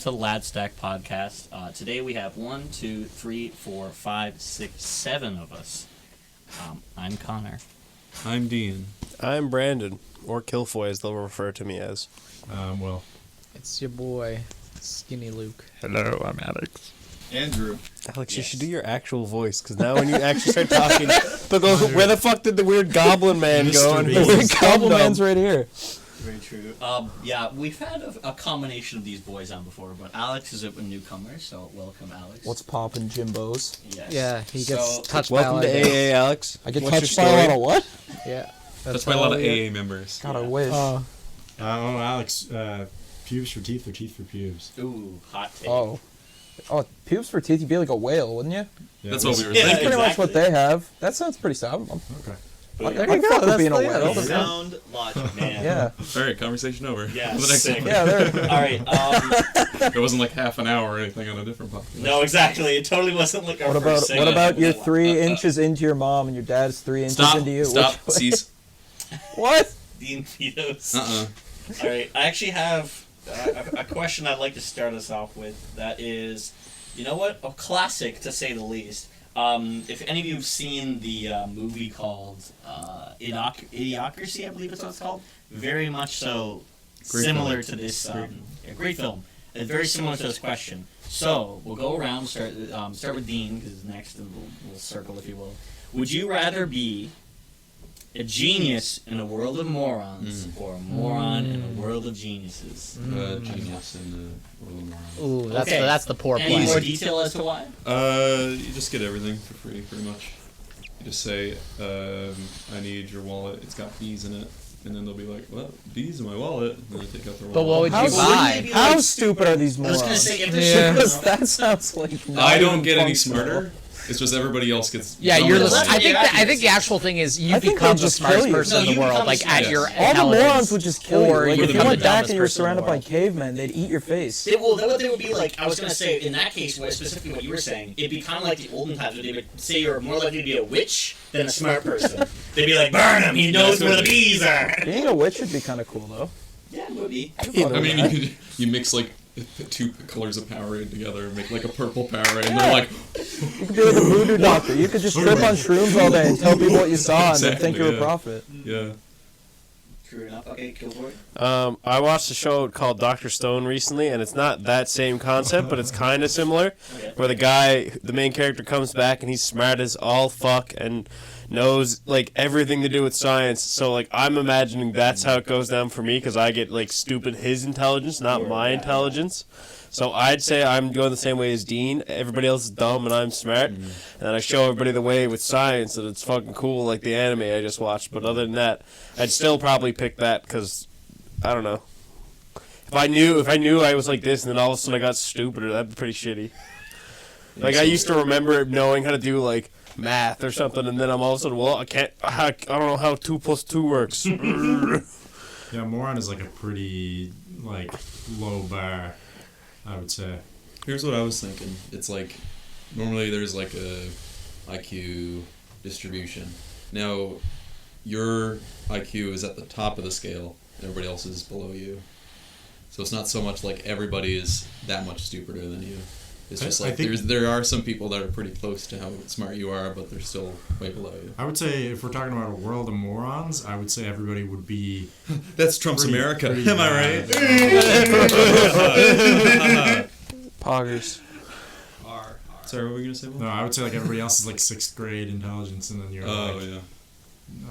to the Lad Stack podcast. Today we have 1, 2, 3, 4, 5, 6, 7 of us. I'm Connor. I'm Dean. I'm Brandon, or Kilfoy as they'll refer to me as. Well, it's your boy, Skinny Luke. hello, I'm Alex. Andrew. Alex, you should do your actual voice, because now when you actually start talking, they'll go, where the fuck did the weird goblin man go? And the weird goblin man's right here. Very true. Yeah, we've had a combination of these boys on before, but Alex is a newcomer, so welcome, Alex. What's poppin', Jimbos? Yes. Yeah, he gets touched by a Welcome lot to of AA, Alex. I get What's touched your by a story? lot of what? Yeah. That's by a lot of AA members. God, I wish. Alex, pubes for teeth or teeth for pubes? Ooh, hot take. Oh, pubes for teeth, you'd be like a whale, wouldn't you? Yeah, That's what we were Yeah, That's thinking. pretty much exactly. what they have. That sounds pretty sound. Okay. I can fuck with being a whale. Sound logic, man. Yeah. All right, conversation over. Yeah, The next sick. one. Yeah, there. All right. It wasn't like half an hour or anything on a different podcast. No, exactly. It totally wasn't like our What first about segment. you're 3 inches into your mom and your dad's 3 inches Stop. into you? Stop. Which way- Cease. What? Dean Vito's. Uh-uh. All right. I actually have a question I'd like to start us off with. That is, you know what? A classic, to say the least. If any of you have seen the movie called Idiocracy, I believe it's what it's called, very much so Great similar film. to this. A great film. It's very similar to this question. So we'll go around. Start with Dean because next, and we'll circle, if you will. Would you rather be a genius in a world of morons or a moron in a world of geniuses? Genius in the world of morons. Ooh, Okay. that's the poor Any place. more detail as to why? You just get everything for free, pretty much. You just say, I need your wallet. It's got bees in it. And then they'll be like, well, bees in my wallet. And then they take out their wallet. But what would How you wouldn't buy? they be How like- stupid are these I morons? was gonna say if Yeah. they're Because that sounds like. not I don't even get any functional. smarter. It's just everybody else gets... Yeah, dumber. you're the. Well, I think the actual thing is you I think become they'd the just smartest kill you. person No, in you the world, become like the at smartest. your All the intelligence. morons would just kill you. Or Like, you if you become went the back dumbest and you were person in the surrounded by world. cavemen, they'd eat your face. Well, what they would be like, I was going to say, in that case, specifically what you were saying, it'd be kind of like the olden times where they would say you're more likely to be a witch than a smart person. They'd be like, burn him, he knows where the bees are. Being a witch would be kind of cool, though. Yeah, it would be. I mean, you mix like two colors of Powerade together and make like a purple Powerade, and they're like, You could be like a voodoo doctor. You could just trip on shrooms all day and tell people what you saw and then think Exactly, you're a yeah. prophet. yeah. True enough. Okay, kill for it. I watched a show called Dr. Stone recently, and it's not that same concept, but it's kind of similar, Okay. where the main character comes back and he's smart as all fuck and knows like everything to do with science. So like I'm imagining that's how it goes down for me, because I get like stupid his intelligence, not my intelligence. So I'd say I'm going the same way as Dean. Everybody else is dumb and I'm smart, and I show everybody the way with science, and it's fucking cool, like the anime I just watched. But other than that, I'd still probably pick that, because I don't know. If I knew I was like this, and then all of a sudden I got stupider, that'd be pretty shitty. Like I used to remember knowing how to do like math or something, and then I'm all of a sudden, well, I don't know how 2 + 2 works. Yeah, moron is like a pretty like low bar, I would say. Here's what I was thinking. It's like, normally there's like a IQ distribution. Now, your IQ is at the top of the scale, and everybody else is below you. So it's not so much like everybody is that much stupider than you. It's just I like think- there are some people that are pretty close to how smart you are, but they're still way below you. I would say if we're talking about a world of morons, I would say everybody would be. That's Trump's pretty- America. pretty Am I right? Poggers. Sorry, what were we gonna say? No, I would say like everybody else is like 6th grade intelligence, and then you're Oh like, yeah.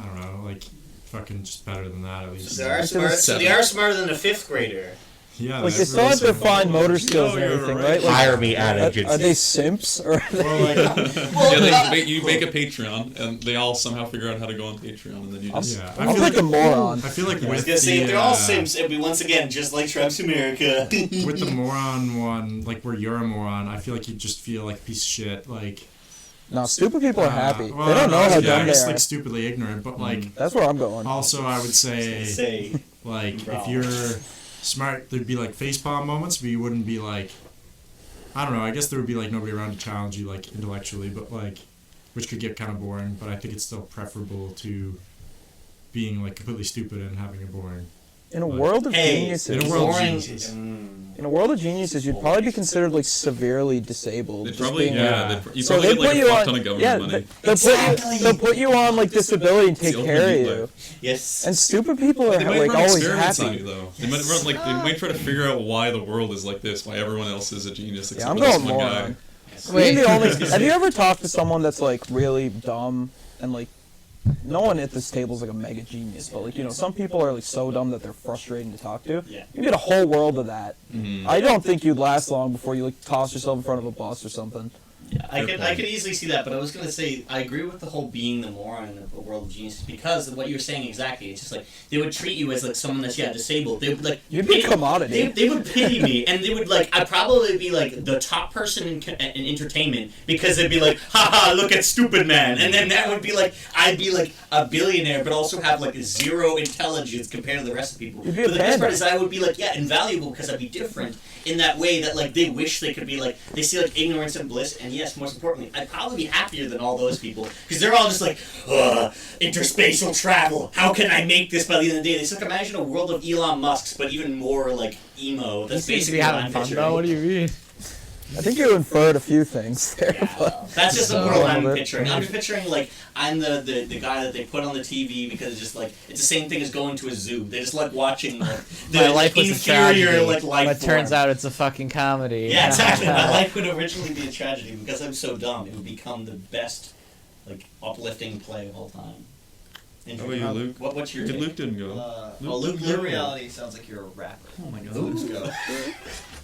I don't know, like fucking just better than that at least. So they are smarter than a 5th grader. Yeah, Like, they that's still have really their fine motor skills and you're everything, right. right? Like, Hire me at are they simps? Or are they... Well, like, Yeah, you make a Patreon, and they all somehow figure out how to go on Patreon, and then you just yeah, I'm like a moron. I feel like I was with gonna say, the, if they're all Sims, it'd be once again just like Trump's America. with the moron one, like where you're a moron, I feel like you just feel like a piece of shit. Like, No, stupid people are happy. well, They don't know how yeah, dumb they just are. like stupidly ignorant, but like That's where I'm going. also I would say like Bro. if you're smart, there'd be like facepalm moments, but you wouldn't be like, I don't know. I guess there would be like nobody around to challenge you like intellectually, but like, which could get kind of boring. But I think it's still preferable to being like completely stupid and having it boring. In a world of Hey, geniuses, In a world of boring- geniuses. in a world of geniuses, you'd probably be considered like severely disabled. They'd just probably, being, yeah, like, you so probably they get like put a you fuck on, ton of government yeah, money. they'll put you on like disability and It's the take care of ultimate you. life. Yes. And stupid people are They might like run always experiments on happy. you though. They might run like they might try to figure out why the world is like this, why everyone else is a genius except Yeah, I'm for this going one moron. guy. Wait. Being the only, have you ever talked to someone that's like really dumb and like no one at this table is like a mega genius, but like some people are like so dumb that they're frustrating to talk to. Yeah. You get a whole world of that. Mhm. I don't think you'd last long before you like toss yourself in front of a bus or something. Yeah, I Fair could point. easily see that, but I was gonna say I agree with the whole being the moron in the world of geniuses because of what you were saying exactly. It's just like they would treat you as like someone that's disabled. They would like You'd be a pity- commodity. They would pity me, and they would like I'd probably be like the top person in entertainment because they'd be like, haha, look at stupid man, and then that would be like I'd be like a billionaire, but also have like zero intelligence compared to the rest of people. You'd be a But the best part panda. is I would be like invaluable because I'd be different in that way that like they wish they could be like they see like ignorance and bliss, and yes, most importantly, I'd probably be happier than all those people because they're all just like, interspatial travel. How can I make this by the end of the day? It's like imagine a world of Elon Musk's, but even more like emo. He That's seems to basically be what having I'm fun picturing. though. What do you mean? I think you inferred a few things there. Yeah, well, that's just the So- world I'm Love it. picturing. I'm picturing like I'm the guy that they put on the TV because it's just like it's the same thing as going to a zoo. They just like watching like, the My life was a inferior tragedy, like life but turns form. out it's a fucking comedy. Yeah, exactly. My life would originally be a tragedy because I'm so dumb. It would become the best, like, uplifting play of all time. How about you, Luke? What's your Good take? Luke didn't go. Luke. Your reality sounds like you're a rapper. Oh my god. Let's go.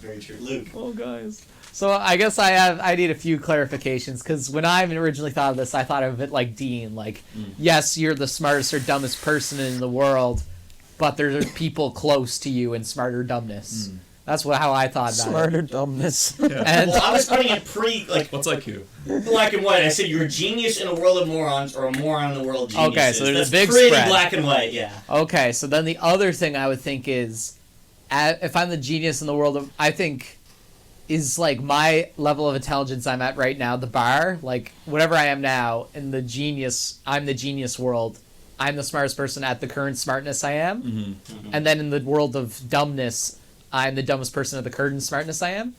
Very true. Luke. Oh, guys. So I guess I need a few clarifications because when I originally thought of this, I thought of it like Dean. Like, yes, you're the smartest or dumbest person in the world, but there's people close to you in smarter dumbness. That's how I thought about Smarter dumbness. it. And Well, I was putting it pretty, like, What's IQ? black and white. I said you're a genius in a world of morons or a moron in the world of geniuses. Okay, so there's a That's big pretty spread. black and white, yeah. okay, so then the other thing I would think is, if I'm the genius in the world of, I think, is like my level of intelligence I'm at right now, the bar, like whatever I am now in the genius, I'm the genius world. I'm the smartest person at the current smartness I am. Mm-hmm. And then in the world of dumbness, I'm the dumbest person at the current smartness I am.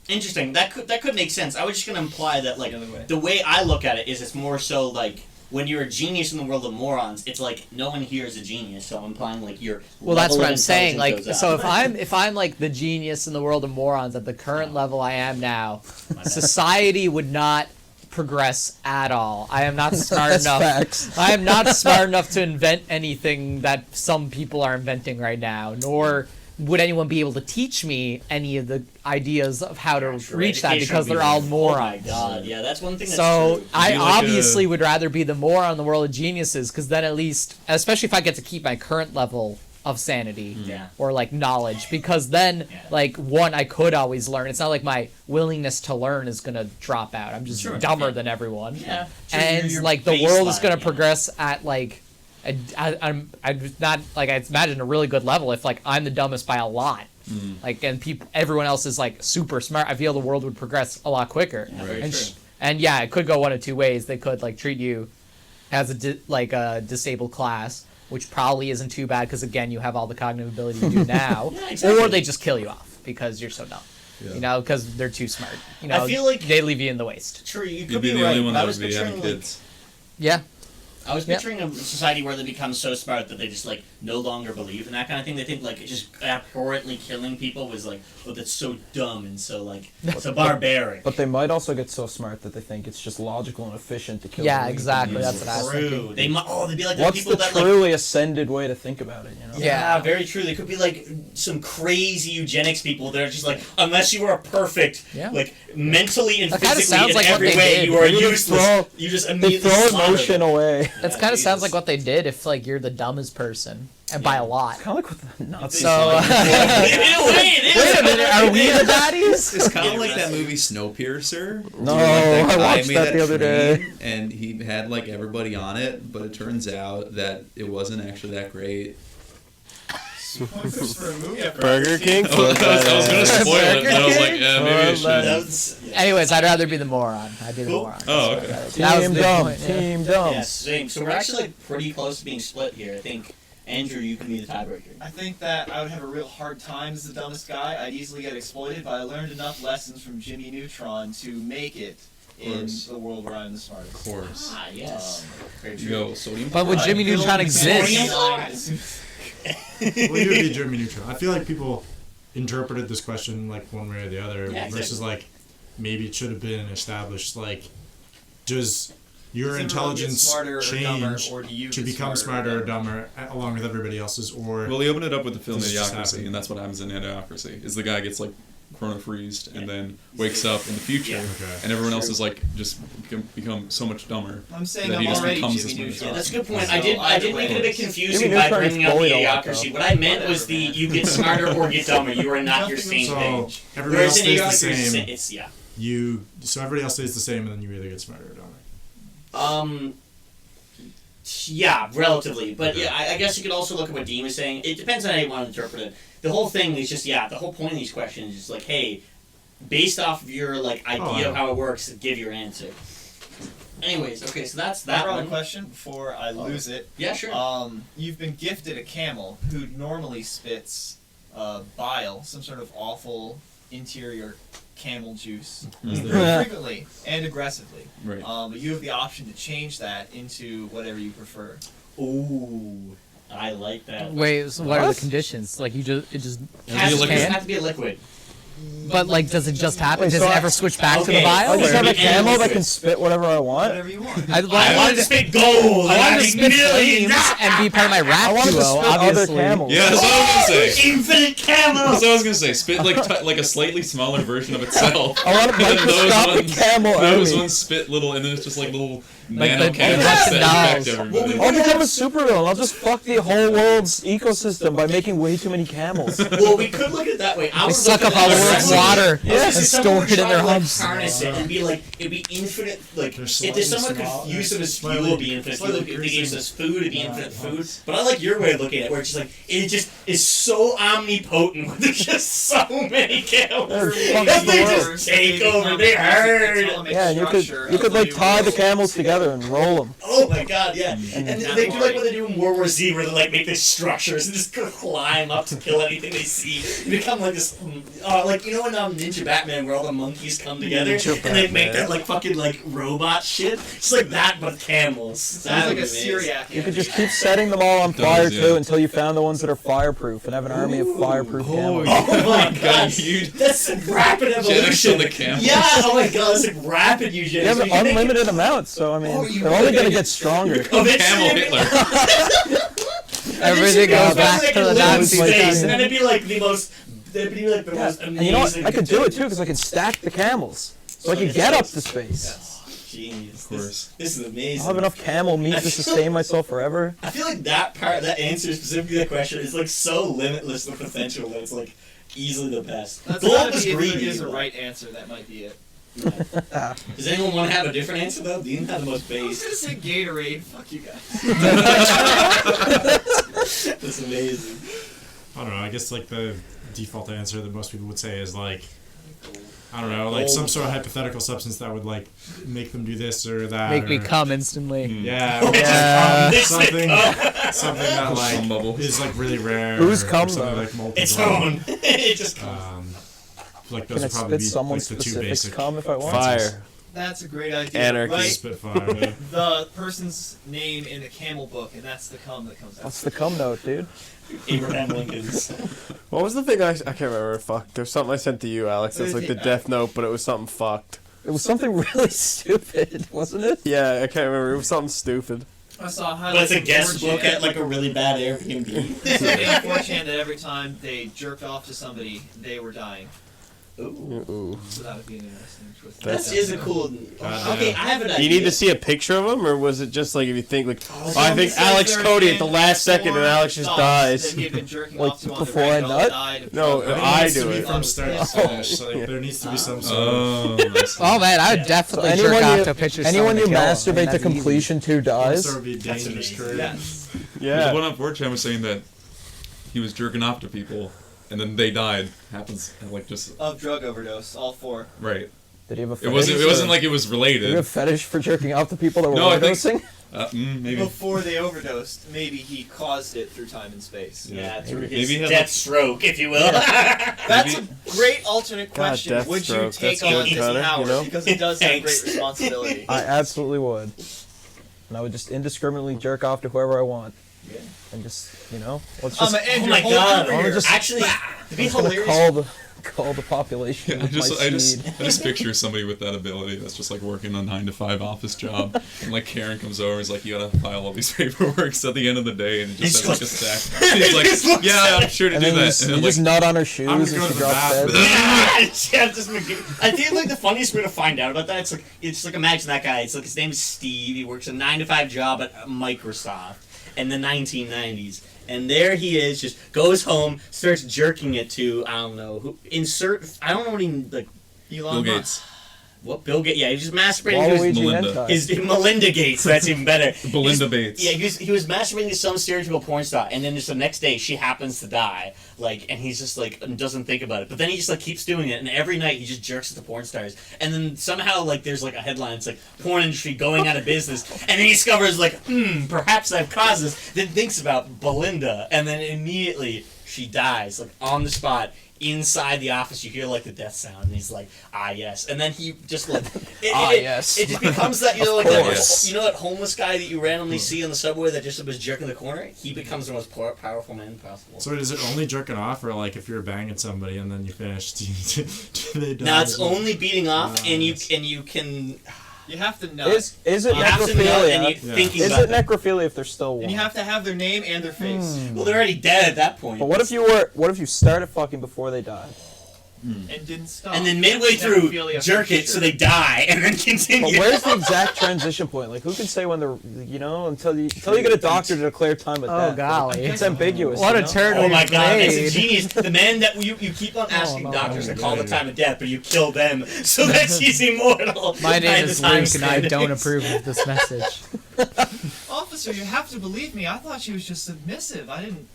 Interesting. That could make sense. I was just gonna imply that like Other way. the way I look at it is it's more so like when you're a genius in the world of morons, it's like no one here is a genius. So I'm implying like your Well, that's level what of I'm saying. Like, intelligence so goes up. if I'm like the genius in the world of morons at the current level I am now, society would not progress at all. I am not smart That's enough. facts. I am not smart enough to invent anything that some people are inventing right now, nor would anyone be able to teach me any of the ideas of how to True. reach that Education because would be they're all Oh my morons. god, yeah, that's one thing. That's So true. I Be like obviously would rather be the moron in the world of geniuses because then at least, especially if I get to keep my current level of sanity Yeah. or like knowledge, because then Yeah. like one, I could always learn. It's not like my willingness to learn is gonna drop out. I'm just Sure. dumber Yeah. than everyone. Yeah. True, And your like the world is baseline, gonna yeah. progress at like I'm not like I imagine a really good level if like I'm the dumbest by a lot. Like and everyone else is like super smart. I feel the world would progress a lot quicker. Yeah, very and true. and yeah, it could go one of two ways. They could like treat you as a disabled class, which probably isn't too bad because again, you have all the cognitive ability you do now, Yeah, exactly. or they just kill you off because you're so dumb. Yeah. You know, because they're too smart. You know, I feel like- they leave you in the waste. True, you could You'd be be the right. only one but I that was would be having picturing like kids. Yeah. I was Yeah. picturing a society where they become so smart that they just like no longer believe in that kind of thing. They think like just abhorrently killing people was like, oh, that's so dumb and so like so barbaric. But they might also get so smart that they think it's just logical and efficient to kill. Yeah, them. exactly. That's what I was True. thinking. They might. They'd be like the What's people the that like. truly ascended way to think about it? You know. Yeah, very true. They could be like some crazy eugenics people that are just like, unless you are perfect, Yeah. like mentally and That kinda physically sounds in like what every they way, did. you are They just useless. throw- You just They immediately throw slaughter emotion them. away. That Yeah, kind of sounds Jesus. like what they did if like you're the dumbest person and by a lot. Kind of like what the Nazis. So In a way, it is. wait a minute, are we the baddies? It's kind Get of like that arrested. movie Snowpiercer. No, where, like, I guy watched made that the other day. train, and he had like everybody on it, but it turns out that it wasn't actually that great. Pointers for a movie I've Burger King. I was gonna spoil it, but I was like, Burger yeah, maybe I King? should. That's, Anyways, I'd rather be the moron. I'd be the Cool. moron. Oh, okay. That was Team the dumb. point, yeah. Team dumb. yeah, same. So we're actually like, pretty close to being split here. I think Andrew, you can be the tiebreaker. I think that I would have a real hard time as the dumbest guy. I'd easily get exploited, but I learned enough lessons from Jimmy Neutron to make it in course. the world where I'm the smartest. Of course. Ah, yes. Very You true. go sodium. But would Jimmy Neutron exist? Well, you would be Jimmy Neutron. I feel like people interpreted this question like one way or the other, Yeah, versus exactly. like maybe it should have been established. Like, does your Does everyone get intelligence smarter or dumber, change or do you to get become smarter or smarter or dumber along with everybody else's, or Well, they open it up with the film This just Idiocracy, happened. and that's what happens in Idiocracy. Is the guy gets like chrono freezed and then wakes up in the future, Yeah. Okay. and everyone else is like just become so much dumber. I'm saying That I'm he just already becomes Jimmy this Neutron. Yeah, that's a good point. So I did either make it a way. bit confusing Jimmy by Neutron bringing gets up the bullied a lot, Idiocracy. though. What I meant was the you get smarter or get dumber. You are not your same So page. everybody Whereas else in stays the Idiocracy, same. it's yeah. So everybody else stays the same, and then you either get smarter or dumber. Yeah, relatively. But Okay. yeah, I guess you could also look at what Dean was saying. It depends on how you want to interpret it. The whole thing is just, the whole point of these questions is just like, hey, based off of your like idea yeah. of how it works, give your answer. Anyways, okay, so that's I that brought a one. question before I lose it. Yeah, sure. You've been gifted a camel who normally spits bile, some sort of awful interior camel juice, very frequently and aggressively. Right. But you have the option to change that into whatever you prefer. Ooh, I like that. Wait, so what are What? the conditions? Like it just Has Has to to, be it liquid. have to be a liquid. but like does it just happen? Wait, Does so it I- ever switch back to Okay, the vial? I just or- have a And camel that liquid. can spit whatever I want. Whatever you want. I I wanted to spit gold. I wanted to I'd spit be millions. flames and be part of my I rap wanted to duo, spit other obviously. camels. Yeah, that's what I was gonna say. Infinite camel. That's what I was gonna say. Spit like a slightly smaller version of itself. I want a And then microscopic camel Those army. ones spit little, and then it's just like little Like nano the cannons Russian that dolls. infect everybody. I'll become a supervillain. I'll just fuck the whole world's ecosystem by making way too many camels. Well, we could look at it that way. I They would suck look up at all the it world's aggressively. water Yes. and If someone store would it in try their to, like, hubs. harness it and be like, it'd be infinite. Like, They're if slightly there's someone small- could use it as fuel, slightly- it'd be infinite fuel. slightly If they gave greasy. us food, it'd be infinite food. humps. But I like your way of looking at it, where it's just like it just is so omnipotent. There's just so many camels. They're And fucking they the just take over. They herd. Yeah, and you could like tie the camels together and roll them. Oh my god, yeah. And that's they do like why- what they do in World War Z, where they like make these structures and just go climb up to kill anything they see. They become like this, like you know in Ninja Batman, where all the monkeys come together Ninja and they make Batman. that like fucking like robot shit. It's like that, but camels. Sounds like a Syriac. You could just keep setting them all on Does, fire yeah. too until you found the ones that are fireproof and have an army of fireproof camels. Oh my god, God, you that's a rapid Eugenics evolution. on the camels. Yeah, oh my god, that's like rapid You eugenics. have You can make it- unlimited amounts, so I mean, Oh, you they're only could gonna make get it- stronger. Eventually, Camel it'd be- Hitler. Everything goes goes back to the live in Nazi Nazi space, days. and then it'd be like the most. It'd be like the most amazing. And you know what? I could do it too because I can stack the camels, so I can get up to space. Yes, genius. Of course. This is amazing. I'll have enough camel meat to sustain myself forever. I feel like that answer specifically to that question is like so limitless with potential that it's like easily the best. That's Gold gotta was be if there greedy. is a right answer. That might be it. Does anyone want to have a different answer though? Dean had the most I was base. gonna say Gatorade. Fuck you guys. That's amazing. I don't know. I guess like the default answer that most people would say is like, I don't know, like some sort of hypothetical substance that would like make them do this or that. Make me or- come instantly. Yeah, Oh, or, Yeah. It's like, something, oh, something that like Cum bubble. is like really rare. Who's or cum, something though? like multiple. its own. It just comes. Like those Can I would probably spit be someone's like the two specific basic. cum if I want? Fire. That's a great idea. Anarchy. Write Spitfire. Yeah. the person's name in the camel book, and that's the cum that comes out. What's the cum note, dude? Abraham Lincoln's. What was the thing I can't remember. Fuck. There's something I sent to you, Alex. It's like the Death Note, but it was something fucked. It was something really stupid, wasn't it? Yeah, I can't remember. It was something stupid. I saw a highlight But it's a from guest 4chan. book at like a really bad Airbnb. They said in 4chan that every time they jerked off to somebody, they were dying. Ooh. Ooh. So that would be an interesting twist. That is a cool. God, Okay, yeah. I have an idea. Do you need to see a picture of him, or was it just like if you think like, Oh, I think Someone Alex said Cody there at the had last second and four Alex just dogs dies? that he had been jerking Like, off to on before the I regular nut? died of No, drug I overdose. do to be it. from start to finish. So, like, there needs to be some sort of. Oh, nice. Oh man, I would definitely jerk anyone off you, to a picture of anyone someone you to kill. I mean, masturbate to that's easy. completion to dies. Sort of be a That's dangerous amazing. career. Yes. There's Yeah. one on 4chan was saying that he was jerking off to people, and then they died. Happens like just Of drug overdose, all four. right. Did he have a It fetish? wasn't or- like it was Did he related. have a fetish for jerking off to people that were No, I think- overdosing? Maybe. Before they overdosed, maybe he caused it through time and space. Yeah, through Maybe his he had, death like- stroke, if you will. That's Maybe- a great alternate question. Death Would you stroke, take that's on good, his Connor, power? you know? Because it does have great Thanks. responsibility. I absolutely would. And I would just indiscriminately jerk off to whoever I want. Yeah. And just, let's I'm just, gonna end Oh your my whole God. career. just- Actually, to be I'm gonna hilarious. call the population Yeah, with my I just seed. picture somebody with that ability that's just like working a 9-to-5 office job, and like Karen comes over and is like, "You gotta file all these paperwork." So at the end of the day, and it just has like a stack. He's like, "Yeah, I'm sure to And do then you that." just, And you then, just like, nut on her I'm shoes gonna and go to she the drops bathroom. dead. Yeah, just I think like the funniest way to find out about that, it's like imagine that guy. It's like his name is Steve. He works a 9-to-5 job at Microsoft in the 1990s. And there he is, just goes home, starts jerking it to, I don't know, I don't know what he, like, Elon Bill Musk. Gates, what Bill Gates, yeah, he's just masturbating to Waluigi Melinda. hentai. his Melinda Gates, that's even better. Belinda Bates. Yeah, he was masturbating to some stereotypical porn star, and then just the next day she happens to die, and he's just doesn't think about it. But then he just keeps doing it, and every night he just jerks at the porn stars, and then somehow there's a headline, it's porn industry going out of business, and then he discovers perhaps I've caused this. Then thinks about Belinda, and then immediately she dies on the spot. Inside the office, you hear the death sound, and he's like, "Ah, yes." And then he just yes. It just becomes that course. that homeless guy that you randomly see on the subway that just was jerking the corner. He becomes the most powerful man possible. So is it only jerking off, or if you're banging somebody and then you finish, do they die? Now it's only beating off, and you Nice. can You have to nut. Is it you have to nut, and necrophilia? you're Yeah. thinking Is about it necrophilia if they're still warm? and you have to have their name and their face. Well, they're already dead at that point. But what if you started fucking before they died? And didn't stop. And then midway through, Necrophilia jerk for it so sure. they die, and then But continue. where's the exact transition point? Who can say when they're, until you get a doctor to declare time of Oh, death? golly. It's ambiguous. What you a know? turn Oh my we've god, made. it's a genius. The man that you keep on asking no. doctors to call the time of death, but you kill them so that she's immortal. My by name the is time Luke, and I don't standards. approve of this message. Officer, you have to believe me. I thought she was just submissive. I didn't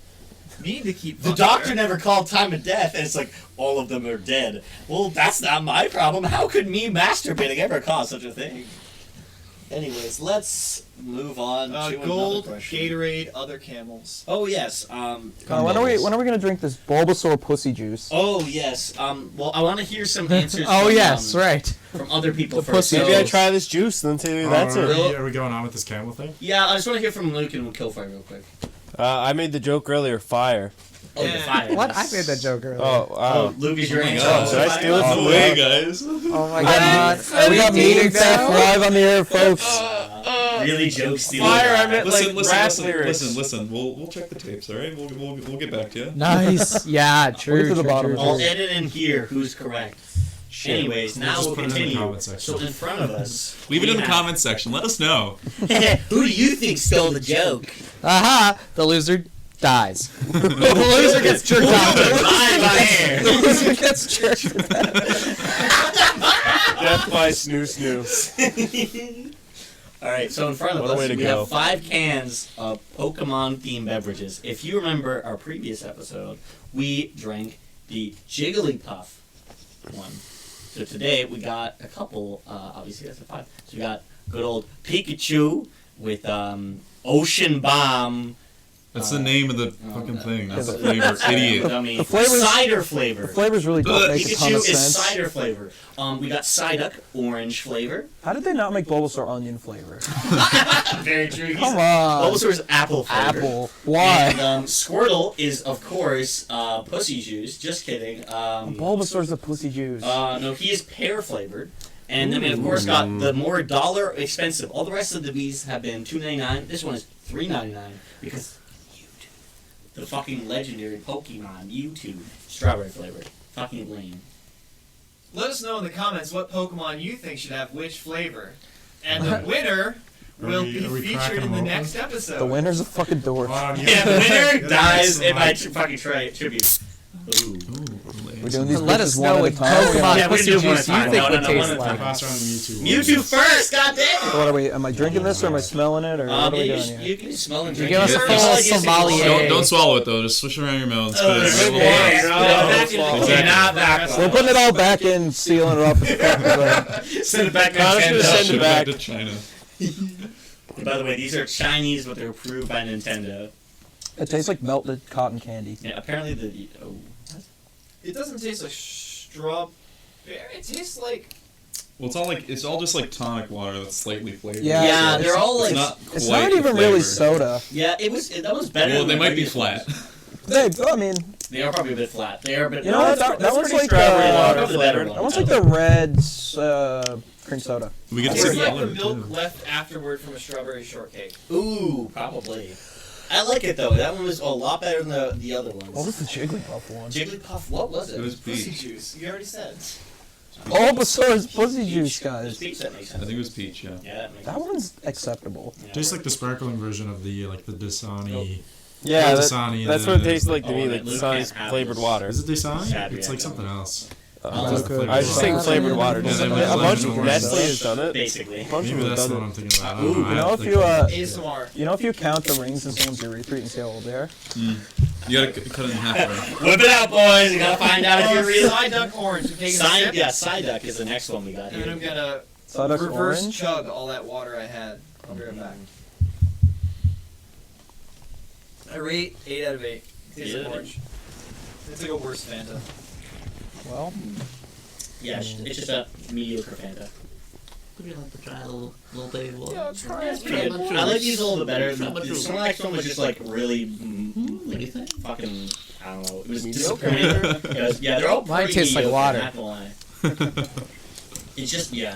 mean to keep. The fucking doctor her. never called time of death, and it's all of them are dead. Well, that's not my problem. How could me masturbating ever cause such a thing? Anyways, let's move on to Gold, another question. Gatorade, other camels. Oh yes. When are we gonna drink this Bulbasaur pussy juice? Oh yes. Well, I want to hear some answers. Oh, from, yes, right. From other people The first. pussy So- Maybe I try this juice and then tell you that's are, it. are we going on with this camel thing? Yeah, I just want to hear from Luke and Killfire real quick. I made the joke earlier. Fire. Oh, the Yeah. fire. What? I made that joke earlier. Oh, Luke is your Oh my answer. God. Did I steal it from No Luke? way, guys. Oh my We god. got meeting stuff live on the air, folks. Really joke stealing. Fire, I meant Listen, rap lyrics. listen. We'll check the tapes, all right? We'll get back to you. Nice. Yeah, true. to the true, bottom true, of I'll true. edit in here who's correct. Anyways, now just we'll put it in the continue. comment section. So in front of us, Leave it we in the have- comments section. Let us know. Who do you think stole the joke? Aha! The loser dies. The loser gets jerked off. Live on air. The loser gets jerked. Death by Snoo Snoo. All right, so in front of What a way us, to we go. have 5 cans of Pokemon-themed beverages. If you remember our previous episode, we drank the Jigglypuff one. So today we got a couple. Obviously, that's a 5. So we got good old Pikachu with Ocean Bomb. That's the name of the fucking thing. That's the Yeah, flavor, idiot. Dummy. The flavors- Cider flavor. The flavors really don't make a ton Pikachu of is sense. cider flavor. We got Psyduck orange flavor. How did they not make Bulbasaur onion flavor? Very true. Come on. Bulbasaur's apple flavor. Apple. Why? And, Squirtle is, of course, pussy juice. Just kidding. Bulbasaur's the pussy juice. No, he is pear flavored. And then we, of course, got the more dollar expensive. All the rest of the bees have been $2.99. This one is $3.99 because Mewtwo, the fucking legendary Pokemon Mewtwo, strawberry flavored. Fucking lame. Let us know in the comments what Pokemon you think should have which flavor. And the winner will be are we featured cracking in them the open? next episode. The winner's a fucking dork. Yeah, the winner Yeah, dies that's in my right. fucking tribute. Ooh. We doing these Let bitches us one know at a what time. Pokemon Yeah, we pussy can do one juice at a you time. think No, would no, taste one at a like. Pass around Mewtwo. Mewtwo first, goddamn. So what are we? Am I drinking this or am I smelling it or what are we You, doing here? you can smell and You drink. give us it. a It's full like you sommelier. Don't swallow it though. Just swish it around your mouth. Oh, Spit it it's out. okay. Exactly. Not that We're putting it all back in, sealing it up. As effectively. Send it back to Connor's gonna Nintendo. send Ship it back. to China. By the way, these are Chinese, but they're approved by Nintendo. It tastes like melted cotton candy. Yeah, apparently the It doesn't taste like strawberry. It tastes like. Well, it's all just like tonic water that's slightly flavored. Yeah, yeah, it's- they're all like It's not It's quite not the even really flavor. soda. yeah. That was better. Well, than they the might be previous flat. ones. I mean, They are probably a bit flat. They are a bit. You know what? That That's one's pretty like strawberry water Probably the better flavored. one. that one's like the red cream soda. We get to It's see the like the color milk too. left afterward from a strawberry shortcake. Ooh, probably. I like it though. That one was a lot better than the other ones. What was the Jigglypuff one? Jigglypuff? What was it? It was Pussy peach. juice. You already said. Oh, Bulbasaur's pussy juice, It's guys. peach, that makes I sense. think it was peach. Yeah. Yeah, that makes That sense. one's acceptable. Yeah, Tastes we're- like the sparkling version of the Oh. Dasani. Yeah, Dasani, that's the- what it tastes like to Oh, me, and like Luke Dasani's can't have flavored this. water. Is it Dasani? Sad It's like reaction. something else. Oh, Just the flavor. I was just saying flavored water. Yeah, Just they a might bunch blend of it Nestle more. has done it. basically. A bunch of Maybe them that's have what done I'm it. thinking about. I Ooh, don't know. You know, I if have you to you know, if you count the rings in someone's urethra, you can see how old they are. You gotta cut it in half. Right? Whip it out, boys. You gotta find out if you're real. Psyduck orange. I'm taking a sip, Psyduck is the next one we got and then I'm here. gonna Psyduck's reverse orange. chug all that water I had. I'll be right back. I rate 8 out of 8. Tastes like Yeah. orange. It's like a worse Fanta. Well, Yeah, it's just a mediocre Fanta. Would you like to try a little baby water? Yeah, try it. Pretty good. I like these a little bit better. The Snorlax one was just like really fucking, I don't know. It was disappointing. Yeah, they're all Mine pretty tastes like mediocre, water. not gonna lie. It's just, yeah.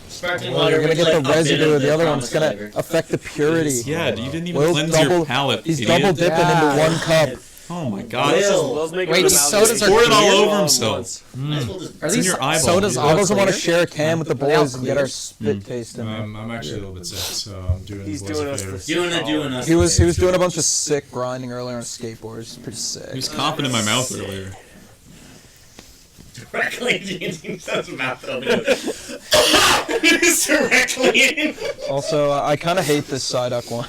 Sparkling well, water you're gonna with, get like, the a bit residue of the other one. promised It's gonna flavor. affect the purity. Yeah, you didn't even Will's cleanse your double- palate. He's idiot. double dipping Yeah. into one cup. Oh my god. Will. Will's making Wait, an sodas are amalgamation. Pour it all clear? over All at himself. once. Might as well just- Are It's in these your eyeball. sodas Will all Will doesn't want to clear? share a can with the Are they all boys and get clear? our spit taste in there. I'm actually a little bit sick, so I'm doing He's the boys doing a us favor. the Doing us. He was doing a bunch of sick grinding earlier on a skateboard. It's pretty sick. He was coughing in my mouth earlier. Directly into his mouth open. It's directly in. Also, I kind of hate this Psyduck one.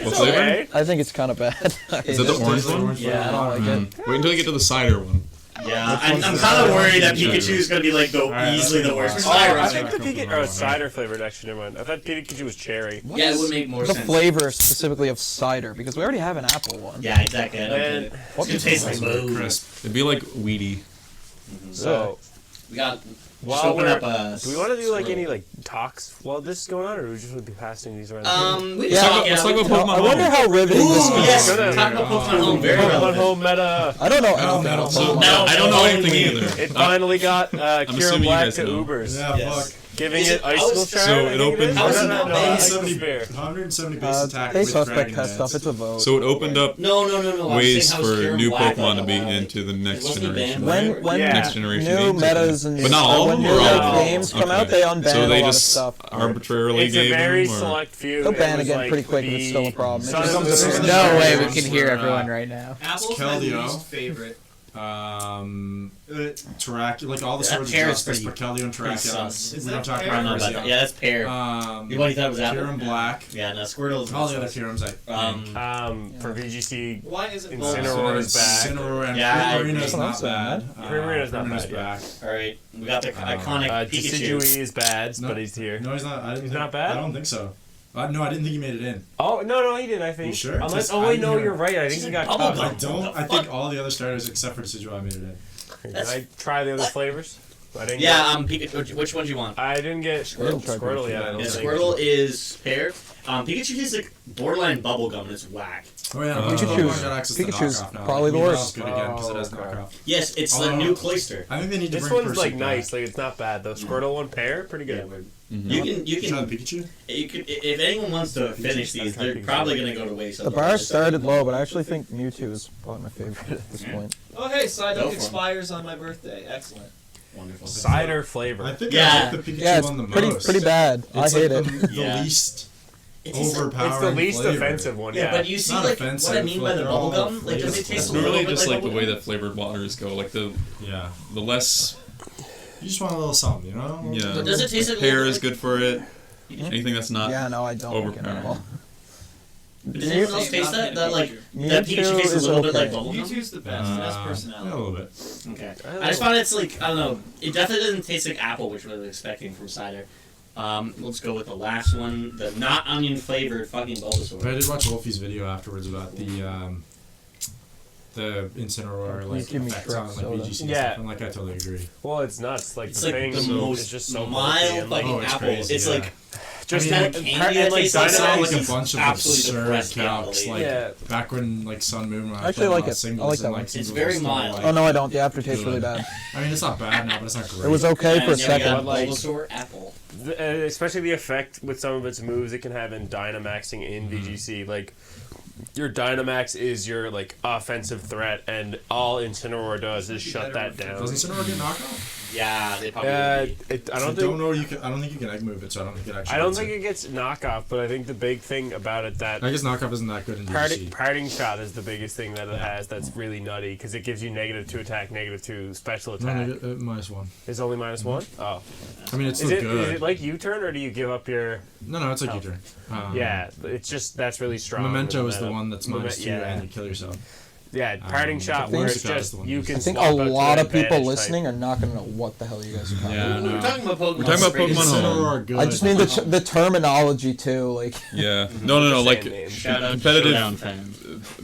What flavor? Okay. I think it's kind of bad. Is that the orange one? Yeah, I don't like it. Wait until you get to the cider one. Yeah, I'm kind of worried that Pikachu's gonna be like easily the worst. Oh, I Alright. think the Pikachu. Oh, it's cider flavored. Actually, never mind. I thought Pikachu was cherry. Yeah, it would make more The sense. flavor specifically of cider, because we already have an apple one. Yeah, exactly. I don't Man, get it. What It's gonna taste like It's really boo. crisp. It'd be like weedy. So, We got. Just while open we're, up a. do we want to do like scroll. any like talks while this is going on, or do we just want to be passing these around? We Yeah, talk, let's talk about You know, Pokemon I wonder Home. how riveting Ooh, this is. yes. Gonna- Talk about Pokemon Home. Very Pokemon relevant. Home meta. I don't know. Metal. No, I don't know Home anything League. either. It finally got Kira assuming you Black guys to know. Ubers, Yeah, Yes. fuck. giving Is it it- I Icicle was- Shard. So I it think opened- is. How is it No, not no, base? Icicle 170, Spear. 170 base attack Based with off Dragon spec test Dance. stuff, it's a vote. So it opened up No. I was ways saying how was for Kieran new Black Pokemon to like be a- into the next wasn't he generation. banned? when Yeah. Next generation new games? metas and But not all when of new them, or all? games come out, Okay. they unban So a they lot of just stuff. arbitrarily It's a gave very them, or? select few. They'll It ban was, again like, pretty quick, but it's still a the problem. Son It of comes the to- There's No way we Ones can hear were, everyone right now. Apple's my Keldeo. least favorite. Terrac, like all the That swords pear of is justice, pretty- but Keldeo and pretty Terrakion. sus. Is We that don't talk pear? I don't know about about that. Yeah, that's pear. Kieran What he thought was apple. Black. Yeah, no, Squirtle is. All the other Kierans, For VGC, Why is it Incineroar's back. Incineroar and Yeah, Primarina's that's what I'm not saying, bad. Primarina's not Primarina's bad, yeah. back. All right, we got the iconic Pikachu. Decidueye is bad, No. but he's here. No, he's not. I didn't He's think- not bad? I don't think so. No, I didn't think he made it in. Oh no, he didn't. I think. You sure? Unless, Just- oh I wait, didn't no, hear- you're right. I think he got Bubble caught. gum. I don't. What the I think fuck? all the other starters except for Decidueye made it in. Did I try the other flavors? I didn't. Yeah, Pikachu. Which one do you want? Get, I didn't get Squirtle yet. I don't Yeah, think. Squirtle is pear. Pikachu is like borderline bubblegum and it's whack. Oh yeah, Pikachu's- got access to Pikachu's knockoff now. probably the Meowth's worst. good again because it has Oh, okay. knockoff. Yes, it's the Oh. new Cloyster. I think they need to This bring one's like Pursuit nice. back. Like it's not bad though. Squirtle one pear, pretty good. You can Try the Pikachu. if anyone wants to finish these, they're probably gonna go to waste. The bar started low, but I actually think Mewtwo is probably my favorite at this point. Oh hey, Go Psyduck for it. expires on my birthday. Excellent. Wonderful. Cider I flavor. think Yeah. I like the Pikachu Yeah, it's one the pretty most. pretty bad. I It's hate like it. the Yeah. least overpowering. It's the least flavor. offensive one. Yeah, Yeah, but you see Not like offensive, what I mean by the like, they're all bubblegum? Like, does it flavor. taste a It's little really bit just like like the way bubblegum? that flavored waters go. Like the Yeah. less. You just want a little something, you know? Yeah. But does it taste like a pear little is bit good for it. Anything that's not. Yeah, no, I don't like it at overpowering. all. Does anyone else taste that? That like Mewtwo that Pikachu tastes a is little bit like okay. bubblegum. Mewtwo's the best. That's Yeah, a personality. little bit. Okay. I just found it's like, I don't know. It definitely doesn't taste like apple, which I was expecting from cider. Let's go with the last one, the not onion flavored fucking But I Bulbasaur. did watch Wolfie's video afterwards about the Incineroar Please like give me effects on Shrek like soda. VGC and Yeah. stuff, and like I totally agree. well, it's nuts. Like It's the like thing the is most just so mild fucking Oh, it's apple. crazy, It's yeah. like just kind and, of and, candy that and like tastes I like saw that. like a It's bunch of absolutely absurd depressed calcs, reality. like Yeah. back when like Sun Moon. When Actually, I like played it. singles I like and, that one. singles It's very was still, mild. like, Oh no, I don't. The aftertaste really good. bad. I mean, it's not bad now, but it's not great. It was okay for a And then we got second. But, like- Bulbasaur apple. especially the effect with some of its moves it can have in Dynamaxing in VGC. Like your Dynamax is your like offensive threat, and all Incineroar does is shut that down. Doesn't Incineroar get knocked out? Yeah, they probably would be. I don't think. I don't think you can egg move it, so I don't think it actually. I don't gets think it gets knockoff, but I think the big thing about it that I guess knockoff isn't that good in VGC. parting shot is the biggest thing that it has. That's really nutty because it gives you -2 attack, -2 special No, attack. -1. It's only -1. Oh, I mean, it's is still it good. is it like U-turn or do you give up your? No, it's like Oh. your turn. Yeah, it's just that's really strong. Memento is the Momentum. one that's -2 Yeah. and you kill yourself. Yeah, parting shot I where think it's Scout is just the one you who's- can. I think swap a out to lot an of people advantage listening are not gonna know what the hell you guys are talking Yeah, about. no. We're talking about Pokemon. We're talking about Straight Pokemon Instant. Home. Incineroar good. I just mean the terminology too. Like, Yeah. No. Like Saying names. Shout out competitive to Showdown fan.